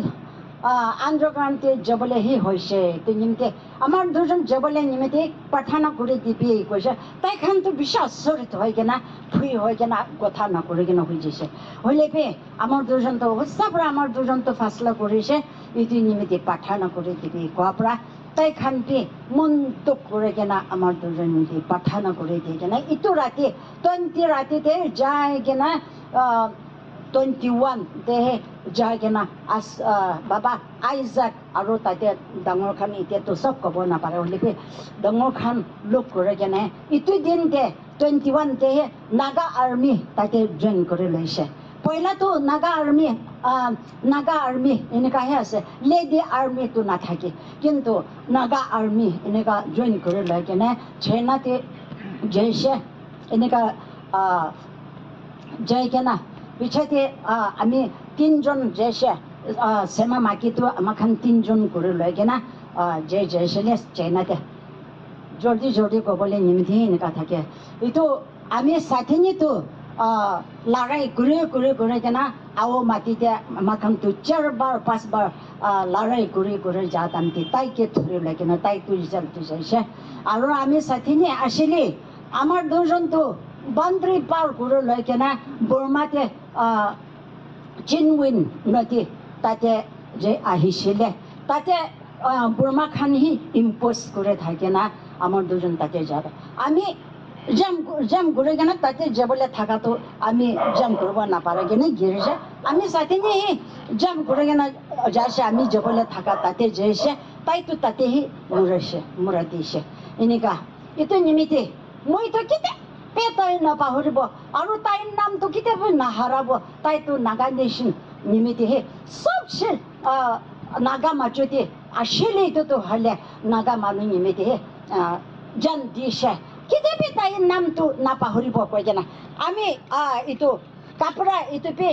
আন্দ্ৰক্ৰান্তি যাবলৈহে হৈছে নিমিত্তে আমাৰ দুজন যাবলৈ নিমিত্তে প্ৰাৰ্থনা কৰি দিবি কৈছে তাই খানতো বেছি আচৰিত হৈ কেনে ফুৰি হৈ কেনে কথা নকৰি কেনে হৈ গৈছে হলেপি আমাৰ দুজনতো সঁচাৰ পৰা আমাৰ দুজনতো ফাচলা কৰিছে এইটো নিমিত্তে প্ৰাৰ্থনা কৰি দিবি কোৱাৰ পৰা তাই খানটি মনটো কৰি কেনে আমাৰ দুজন নিমিত্তে প্ৰাৰ্থনা কৰি দি কেনে ইটো ৰাতি 20 ৰাতিতে যাই কেনে 21 দেহে যাই কেনে বাবা আইজাক আৰু তাতে ডাঙৰ খান এতিয়াতো চব ক'ব নাপাৰে হলেপি ডাঙৰ খান লোক কৰি কেনে ইটো দিনতে 21 দেহে নাগা আৰ্মি তাতে জইন কৰি লৈছে পহিলাতো নাগা আৰ্মি এনেকাহে আছে লেডি আৰ্মিটো নাথাকে কিন্তু নাগা আৰ্মি এনেকা জইন কৰি লৈ কেনে চাইনাতে যাইছে এনেকা যাই কেনে পিছতে আমি 3 জন যাইছে সেনা মাকিটো আমাৰ খান 3 জন কৰি লৈ কেনে যাইছিলে চাইনাতে জলদি ক'বলৈ নিমিত্তে এনেকা থাকে এইটো আমি সাথীনিতো লৰাই কৰি কেনে মাটিতে আমাৰ খানতো 4 বাৰ 5 বাৰ লৰাই কৰি যা তামতি তাইকে ধৰি লৈ কেনে তাইতো ৰিজাল্টটো যাইছে আৰু আমি সাথীনি আছিলে আমাৰ দুজনতো বাউণ্ডাৰী পাৰ কৰি লৈ কেনে বৰ্মাতে চিনউইন নদী তাতে যে আহিছিলে তাতে বৰ্মা খানহি ইম্প'জ কৰি থাকে না আমাৰ দুজন তাতে যাব আমি জাম কৰি কেনে তাতে যাবলৈ থকাটো আমি জাম কৰিব নাপাৰে কেনে গিৰিছে আমি সাথীনি জাম কৰি কেনে যাইছে আমি যাবলৈ থকা তাতে যাইছে তাইতো তাতেহি মৰা দিছে এনেকা এইটো নিমিত্তে মইতো কেতিয়াবা তাই নাপাহৰিব আৰু তাইৰ নামটো কেতিয়াবা নাহাৰাব তাইতো নাগা নেশ্যন নিমিত্তেহে চবচে নাগা মাজতে আছিলে এইটোতো হ'লে নাগা মানুহ নিমিত্তেহে জান দিছে কেতিয়াবা তাইৰ নামটো নাপাহৰিব কৈ কেনে আমি এইটো কাপোৰা এইটোপে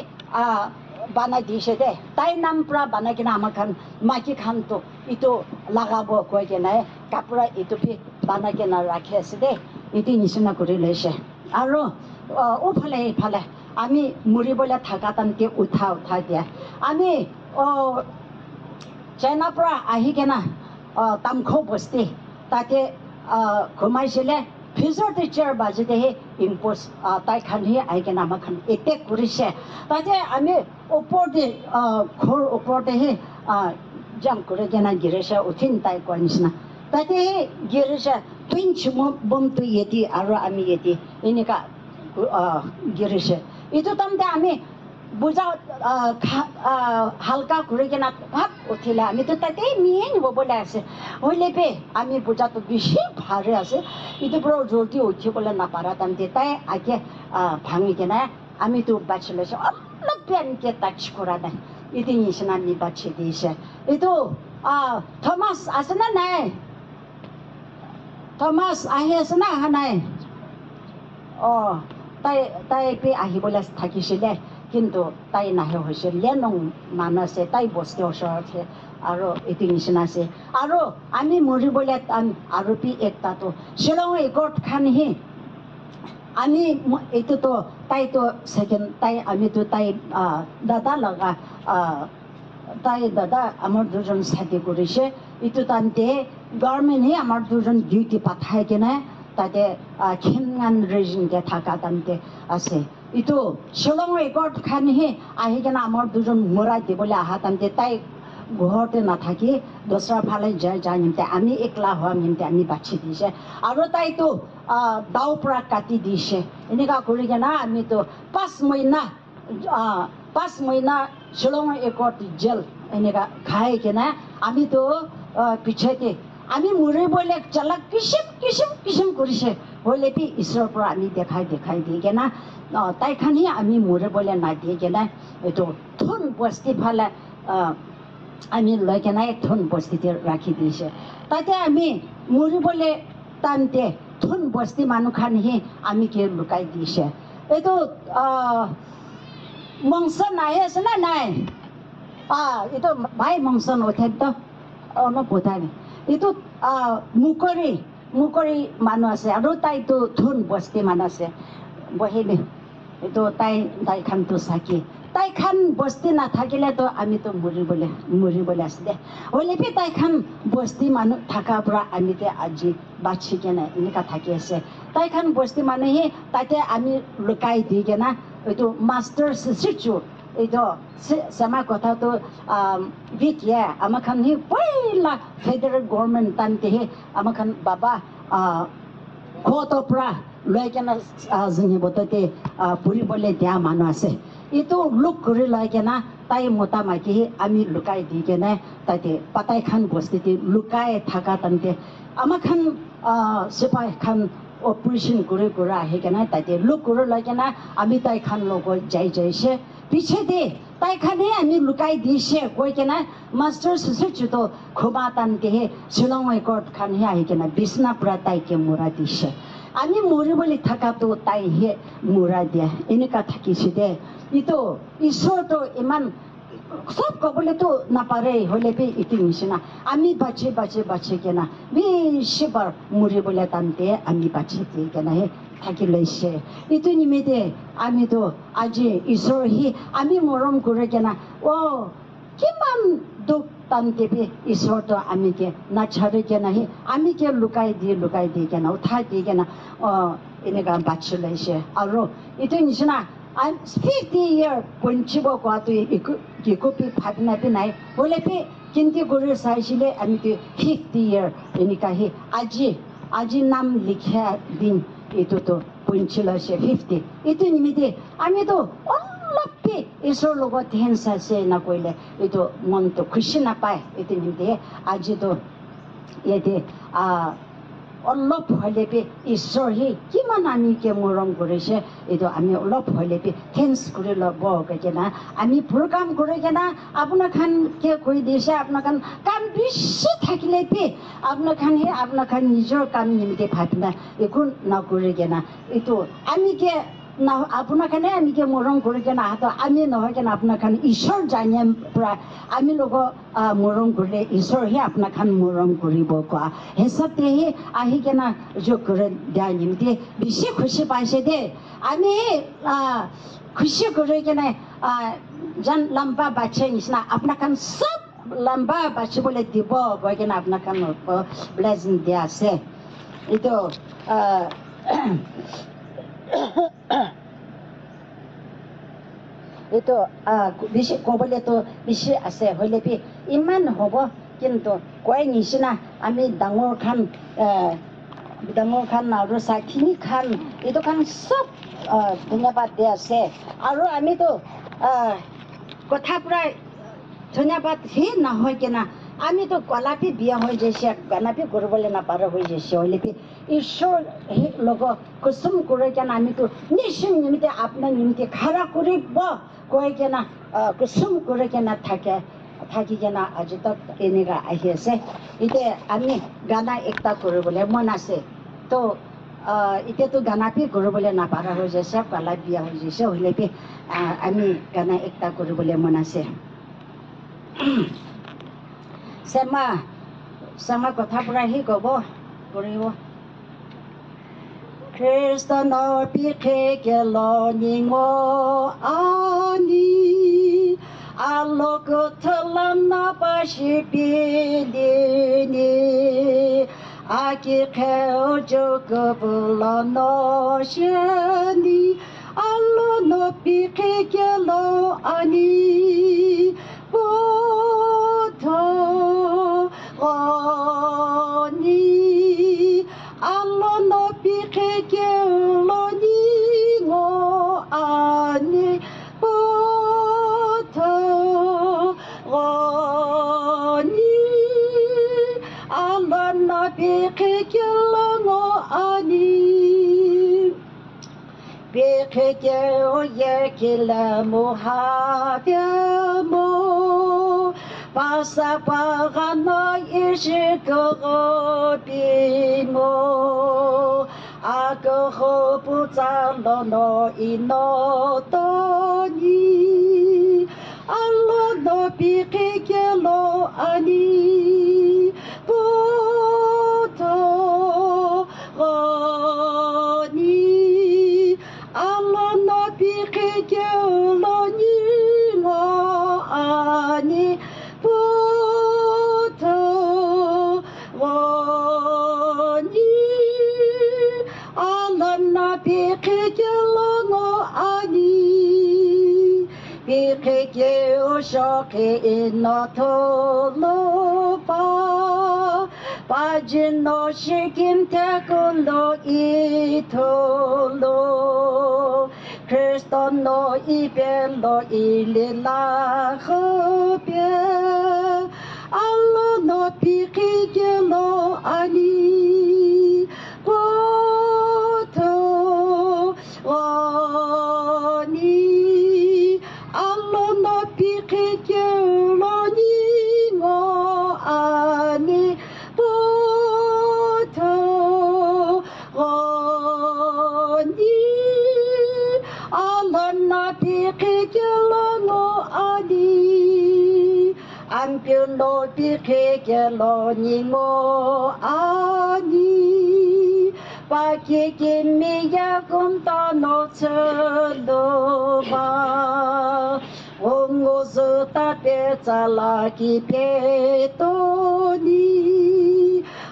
বানাই দিছে দে তাইৰ নাম পৰা বানাই কেনে আমাৰ খান মাইকী খানটো এইটো লগাব কৈ কেনে কাপোৰা এইটোপে বানাই কেনে ৰাখি আছে দে এইটো নিচিনা কৰি লৈছে আৰু ইফালে আমি মৰিবলৈ থকা টানকে উঠা দিয়া আমি চাইনাৰ পৰা আহি কেনে তামখৌ বস্তি তাতে ঘুমাইছিলে ফিজৰ টিচাৰ বাজেতেহে ইম্প'জ তাই খানহি আহি কেনে আমাৰ খান এটেক কৰিছে তাতে আমি ওপৰতে ঘৰ ওপৰতেহে জাম কৰি কেনে গিৰিছে উঠিন তাই কোৱা নিচিনা তাতে গিৰিছে টুইনচ বমটো এটি আৰু আমি এটি এনেকা গিৰিছে এইটো তাৰমানে আমি বুজা হালকা কৰি কেনে ভাব উঠিলে আমিতো তাতে মিয়ে নিবলৈ আছে হলেপে আমি বুজাটো বেছি ভাৰে আছে এইটো পৰা জলদি উঠিবলৈ নাপাৰা তাৰমানে তাই আগে ভাঙি কেনে আমিতো বাচি লৈছোঁ অলপে আনকে টাচ কৰা নাই এইটো নিচিনা আমি বাছি দিছে এইটো থমাছ আছে না নাই থমাছ আহি আছে না অহা নাই তাই আহিবলৈ থাকিছিলে কিন্তু তাই নাহে হৈছে লেনং মানুহ আছে তাই বস্তি ওচৰত আছে আৰু এইটো নিচিনা আছে আৰু আমি মৰিবলৈ আৰু একটাতো শ্বিলঙৰ একত খানহি আমি এইটোতো তাইতো ছেকেণ্ড তাই আমিতো তাই দাদা লগা তাই দাদা আমাৰ দুজন ছাতি কৰিছে এইটো তাতে গভৰ্ণমেণ্টে আমাৰ দুজন ডিউটি পঠাই কিনে তাতে খিমগান ৰিজনকে থকা তাতে আছে এইটো শ্বিলঙৰ একত খানহি আহি কিনে আমাৰ দুজন মৰাই দিবলৈ অহা তাতে তাই ঘৰতে নাথাকি দোচৰা ফালে যায় নিমতে আমি একলা হোৱা নিমতে আমি বাছি দিছে আৰু তাইতো দাও পৰা কাটি দিছে এনেকুৱা কৰি কিনে আমিতো 5 মহিনা শ্বিলঙৰ একত জেল এনেকুৱা খাই কিনে আমিতো পিছতে আমি মৰিবলৈ চালাক কিচিম কৰিছে হ'লে ঈশ্বৰৰ পৰা আমি দেখাই দি কিনে তাইখানি আমি মৰিবলৈ নাদি কিনে এইটো ধন বস্তি ফালে আমি লৈ কেনে ধন বস্তিতে ৰাখি দিছে তাতে আমি মৰিবলৈ টানতে ধন বস্তি মানুহখানহি আমি কি লুকাই দিছে এইটো মংস নাই আছে না নাই এইটো ভাই মংস নথেত অনুপোধাই এইটো মুকৰি মানুহ আছে আৰু তাইতো ধন বস্তি মানুহ আছে বহিবি এইটো তাইখানটো চাকি তাইখান বস্তি নাথাকিলেতো আমিতো মৰিবলৈ আছিলে হ'লে তাইখান বস্তি মানুহ থকাৰ পৰা আমিতে আজি বাছি কেনে এনেকুৱা থাকি আছে তাইখান বস্তি মানুহে তাতে আমি লুকাই দি কেনে এইটো মাষ্টাৰ শিশু এইটো চেমা কথাটো বিকিয়ে আমাৰখান সি পহিলা ফেডাৰেল গভৰ্ণমেণ্ট টানতেহে আমাৰখান বাবা ক'তৰ পৰা লৈ কেনে जोंनि বততে ফুৰিবলৈ দিয়া মানুহ আছে এইটো লুক কৰি লৈ কেনে তাই মতা মাইকী আমি লুকাই দি কেনে তাতে পাতাইখান বস্তিতে লুকাই থকা তাতে আমাৰখান চিপাহীখান অপাৰেশ্যন কৰি আহি কেনে তাতে লুক কৰি লৈ কেনে আমি তাইখান লগত যাইছে পিছতে তাইখানে আমি লুকাই দিছে কৈ কেনে মাষ্টাৰ শিশুটো খুবা টানতেহে শ্বিলঙৰ একত খানহে আহি কেনে বিছনাৰ পৰা তাইকে মৰা দিছে আমি মৰিবলৈ থকাটো তাইহে মৰা দিয়া এনেকুৱা থাকিছে দে এইটো ঈশ্বৰটো ইমান চব ক'বলৈতো নাপাৰে হ'লে এইটো নিচিনা আমি বাছি কেনে বেছিবাৰ মৰিবলৈ টানতে আমি বাছি দি কেনেহে থাকি লৈছে এইটো নিমিত্তে আমিতো আজি ঈশ্বৰ আমি মৰম কৰি কেনে কিমান দুখ টানতে ঈশ্বৰটো আমিকে নাচাৰি কেনে আমিকে লুকাই দি কেনে উঠাই দি কেনে এনেকুৱা বাছি লৈছে আৰু এইটো নিচিনা 50 year পঞ্চিব কোৱাটো একো ভাবি নাই হ'লে কিন্তু কৰি চাইছিলে আমিতো 50 year এনেকুৱা আজি নাম লিখা দিন এইটোতো পঞ্চি লৈছে 50 এইটো নিমিত্তে আমিতো অলপ ঈশ্বৰৰ লগত হেঞ্চ আছে নকৰিলে এইটো মনটো খুচি নাপায় এইটো নিমিত্তে আজিতো ইয়াতে অলপ হ'লে ঈশ্বৰ কিমান আমিকে মৰম কৰিছে এইটো আমি অলপ হ'লে থেংকছ কৰি ল'ব কেনে আমি প্ৰগ্ৰাম কৰি কেনে আপোনাৰখানকে কৈ দিছে আপোনাৰখান কাম বেছি থাকিলে আপোনাৰখান নিজৰ কাম নিমিত্তে ভাবি না একো নকৰি কেনে এইটো আমিকে আপোনাৰখানে আমিকে মৰম কৰি কেনে আহাতো আমি নহয় কেনে আপোনাৰখান ঈশ্বৰ জানে পৰা আমি লগত মৰম কৰিলে ঈশ্বৰহে আপোনাৰখান মৰম কৰিব কোৱা হিচাপেহে আহি কেনে যোগ কৰি দিয়া নিমিত্তে বেছি খুচি পাইছে দে আমি খুচি কৰি কেনে যেন লম্বা বাচ্ছা নিচিনা আপোনাৰখান চব লম্বা বাচিবলৈ দিব গৈ কেনে আপোনাৰখান ব্লেছিং দিয়া আছে এইটো এইটো বেছি ক'বলৈতো বেছি আছে হ'লে ইমান হ'ব কিন্তু কয় নিচিনা আমি ডাঙৰ খান আৰু চাখিনি খান এইটো খান চব ধন্যবাদ দি আছে আৰু আমিতো কথা প্ৰায় ধন্যবাদ নহয় কিনা আমি তো গলাপি বিয়া হয়ে যাইছে গানাপি করবলে না পারে হয়ে যাইছে হইলে ঈশ্বর লোক কুসুম করে কেন আমি তো নিশ্চয় নিমিত্তে আপনার নিমিত্তে খাড়া করিব কয়ে কেনা কুসুম করে কেনা থাকি কেনা আজি তাক এনেকা আহি আছে এতিয়া আমি গানা একটা কৰিবলৈ মন আছে তো এতিয়াতো গানাপি কৰিবলৈ নাপাৰা হৈ যাইছে কালা বিয়া হৈ যাইছে হইলে আমি গানা একটা কৰিবলৈ মন আছে শ্যামা কথা পৰা সি ক'ব কৰিব খ্ৰীষ্টানৰ পিঠে কেলনিঙ আনি আলোক থলনা পাশে পিলিনি আকি খেও যোগ বলন শ্ৰেণী আলো নপিখে কেল আনি বোধ অনি আলো নপিখে কেলনি আনি বোধ অনি আলো নপিখে কেলন আনি Bekhe oyekile muhabemo Pasa pagano ishikogobimo Ako hoputalo no inotoni Allo no pikikelo ani Puto oni Allo no pikikelo ni mo ani Puto oni Allo no pikikelo no ani Pikikelo shoke inotolopa Pajino shikim tekulo itolo Kristo no ibelo ilila khobye Allo no pikikelo ani Poto oni Allo no pikikelo ni mo ani Poto oni Allo no pikikelo no ani Ampio no pikikelo ni mo ani Pakikimiya kumta no tseloba Ongozo tapeta laki petoni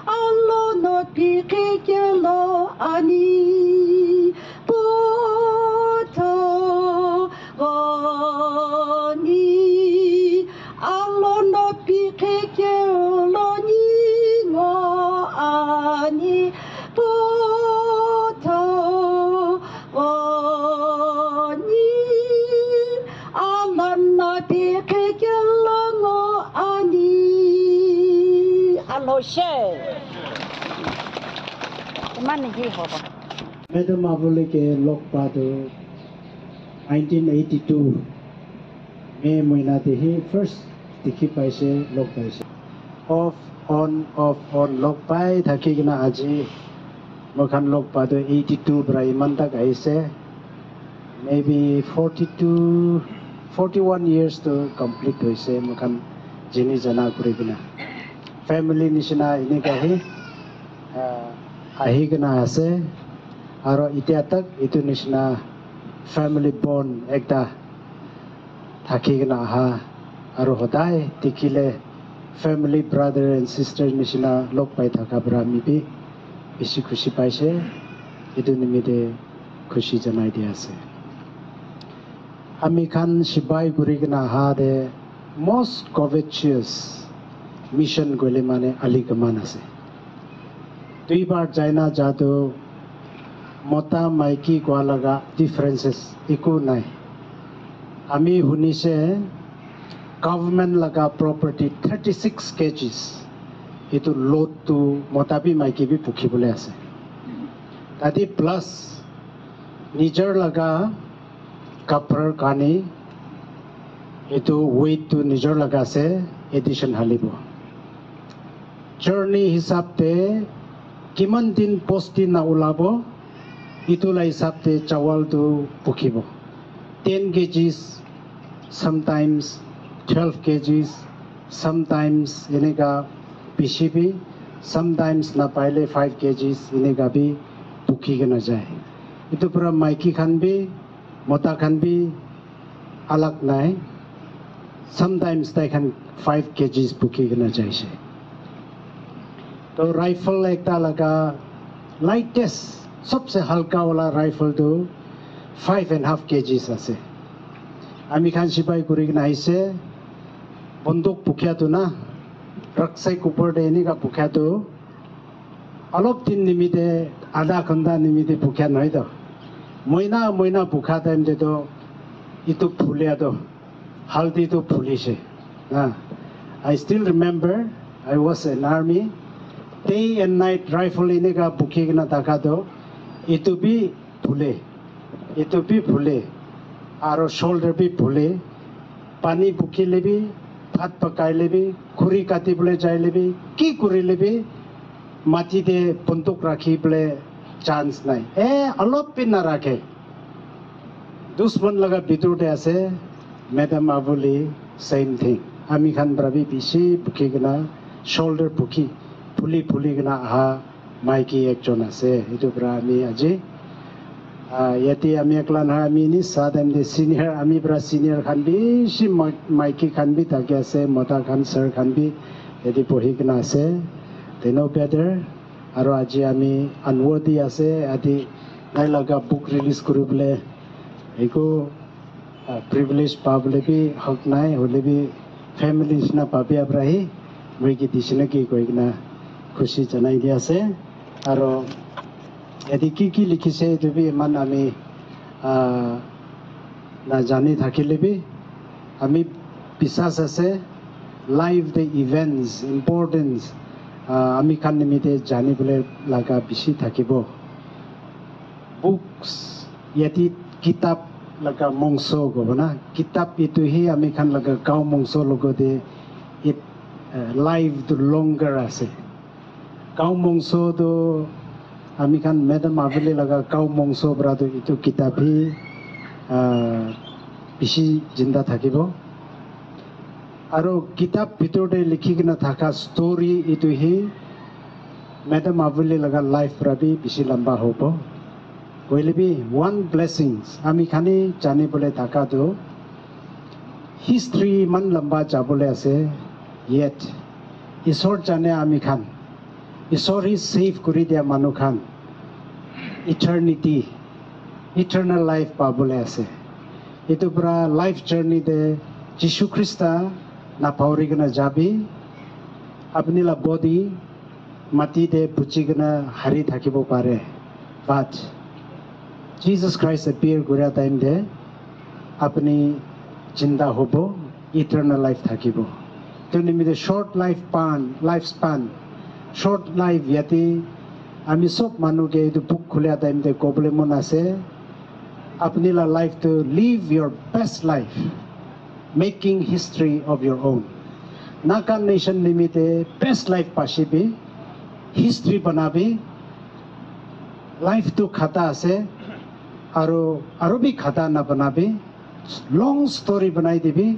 Allo no pikikelo ani Poto oni Allo no pikikelo ni mo ani Poto oni Allo no pikikelo mo ani Allo she Mana ji hoba Madam Abule ke Lokpado 1982 May Moina Dehi first Dikhi Paise Lok Paise Off on Lokpai Thaki Gina Aji Mokhan Lokpado 82 Brahman Tak Aise Maybe 41 years to complete Hoise Mokhan Jini Jana Kuri Gina Family Nishina Ini Kahi Ahi Gina Ase Aro Iti Atak Itu Nishina Family bond Ekta Thaki Gina Aha Aro Hodai Tikile Family brother and sister Nishina Lokpai Thakabra Mibi Bishi Kushi Paise Itu Nimide Kushi Janai Diase Ami Khan Shibai Guri Gina Aha de most covetous mission Gole Mane Ali Gaman Ase Dui bar Jaina Jado Mota Maiki Gwalaga differences Iku Nai Ami Hunise government laga property 36 kgs itu load tu motabi maiki bi pukhi bole ase tadi plus nijar laga kapar kani itu weight tu nijar laga ase addition halibo journey hisab te kiman din posti na ulabo itu la hisab te chawal tu pukhibo 10 kgs sometimes 12 kgs sometimes inega PCB sometimes na paile 5 kgs inega bi pukhi ke na jaye itu pura maiki khan bi mota khan bi alag nai sometimes they can 5 kgs pukhi ke na jaye se to rifle ekta laga lightest सबसे हल्का वाला rifle तो 5.5 kgs আছে আমি খান সিপাই করি কিনা আইছে বন্দুক পুখিয়াতো না রক্সাই কুপৰতে এনেকা পুখিয়াতো অলপ দিন নিমিতে আধা ঘণ্টা নিমিতে পুখিয়া নহয় তো মইনা মইনা পুখা টাইমতে তো ইটো ফুলিয়া তো হালদি তো ফুলিছে না I still remember I was in army day and night rifle এনেকা পুখি কিনা থাকা তো itu bi phule aro shoulder bi phule pani bukhi lebi bhat pakai lebi khuri kati bole jai lebi ki kuri lebi mati de bunduk rakhi bole chance nai alop pin na rakhe dushman laga bitur de ase madam abuli same thing ami khan brabi bishi bukhi gna shoulder bukhi phuli gna aha maiki ekjon ase itu pra ami aji yati ami ekla na ami ni sadam de senior ami pra senior khan bi si maiki khan bi thake ase mota khan sir khan bi yati pohi kena ase they know better aro aji ami unworthy ase ati nai laga book release kuribole eko privilege pabole bi hok nai hole bi family na pabi abrahi mriki disina ki koigna খুশি জানাই দি আছে আৰু এদি কি লিখিছে এইটো B ইমান আমি নাজানি থাকিলে বি আমি বিশ্বাস আছে লাইভ দ্য ইভেণ্টছ ইম্পৰ্টেঞ্চ আমি খান নিমিতে জানিবলৈ লগা বেছি থাকিব বুকছ ইয়াতি কিতাপ লগা মংস ক'ব না কিতাপ এইটোহে আমি খান লগা গাঁও মংস লগতে লাইভ টো লংগাৰ আছে Kau mongso to ami kan madam avile laga kau mongso brado itu kitab hi bisi jinda thakibo aro kitab bitorde likhi kina thaka story itu hi madam avile laga life prabi bisi lamba hobo koile bi one blessings ami khani jani bole thaka to history man lamba jabole ase yet isor jane ami khan Isor is safe kuri dia manu khan eternity eternal life pabole ase itu pura life journey de Jishu Krista na pauri gana jabi apni la body mati de puchi gana hari thakibo pare but Jesus Christ appear gura time de apni jinda hobo eternal life thakibo to nimide short lifespan short life yati ami sob manu ke itu book khulya time de kobole mon ase apni la life to live your best life making history of your own nakan nation limite best life pashibi history banabi life to khata ase aro bi khata na banabi long story banai dibi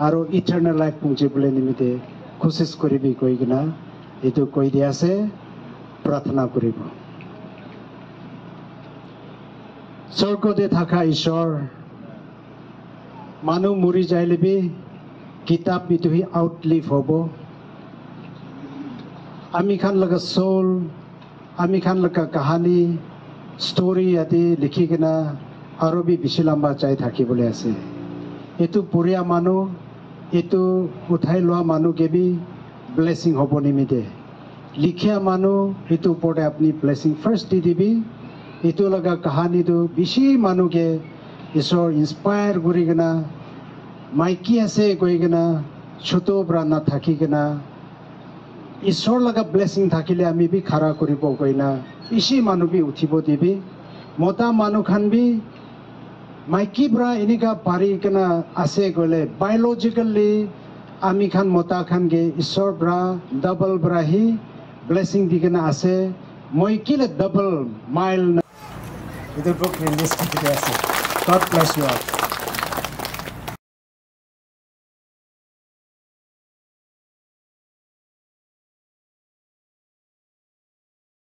aro eternal life pungje bole limite koshish koribi koigina itu koi dia ase प्रार्थना करिब स्वर्गते थाका ईश्वर मानु मरि जाइलेबि किताब बितुहि outlive होबो आमी खान लगा soul आमी खान लगा कहानी स्टोरी आदि लिखिकिना आरो बि बिसि लम्बा चाइ थाकिबले आसे एतु पुरिया मानु एतु उठाइ लोआ मानु केबि ब्लेसिंग होबो निमिते लिखिया मानु एतु पड़े अपनी ब्लेसिंग फर्स्ट दी दिबि एतु लगा कहानी तो बिसि मानु के ईश्वर इंस्पायर करिकिना মাইকি আছে কৈ কিনা ছোট পৰা নাথাকি কিনা ঈশ্বৰ লগা ব্লেছিং থাকিলে আমি বি খাৰা কৰিব কইনা ইসি মানুহ বি উঠিব দিবি মতা মানুহ খান বি মাইকি পৰা এনেকা পাৰি কিনা আছে গলে বায়োলজিক্যালি আমি খান মতা খান গে ঈশ্বৰ পৰা ডাবল পৰা হি ব্লেছিং দি কিনা আছে মই কিলে ডাবল মাইল ইটো বুক ৰিলিজ কৰি আছে God bless you all.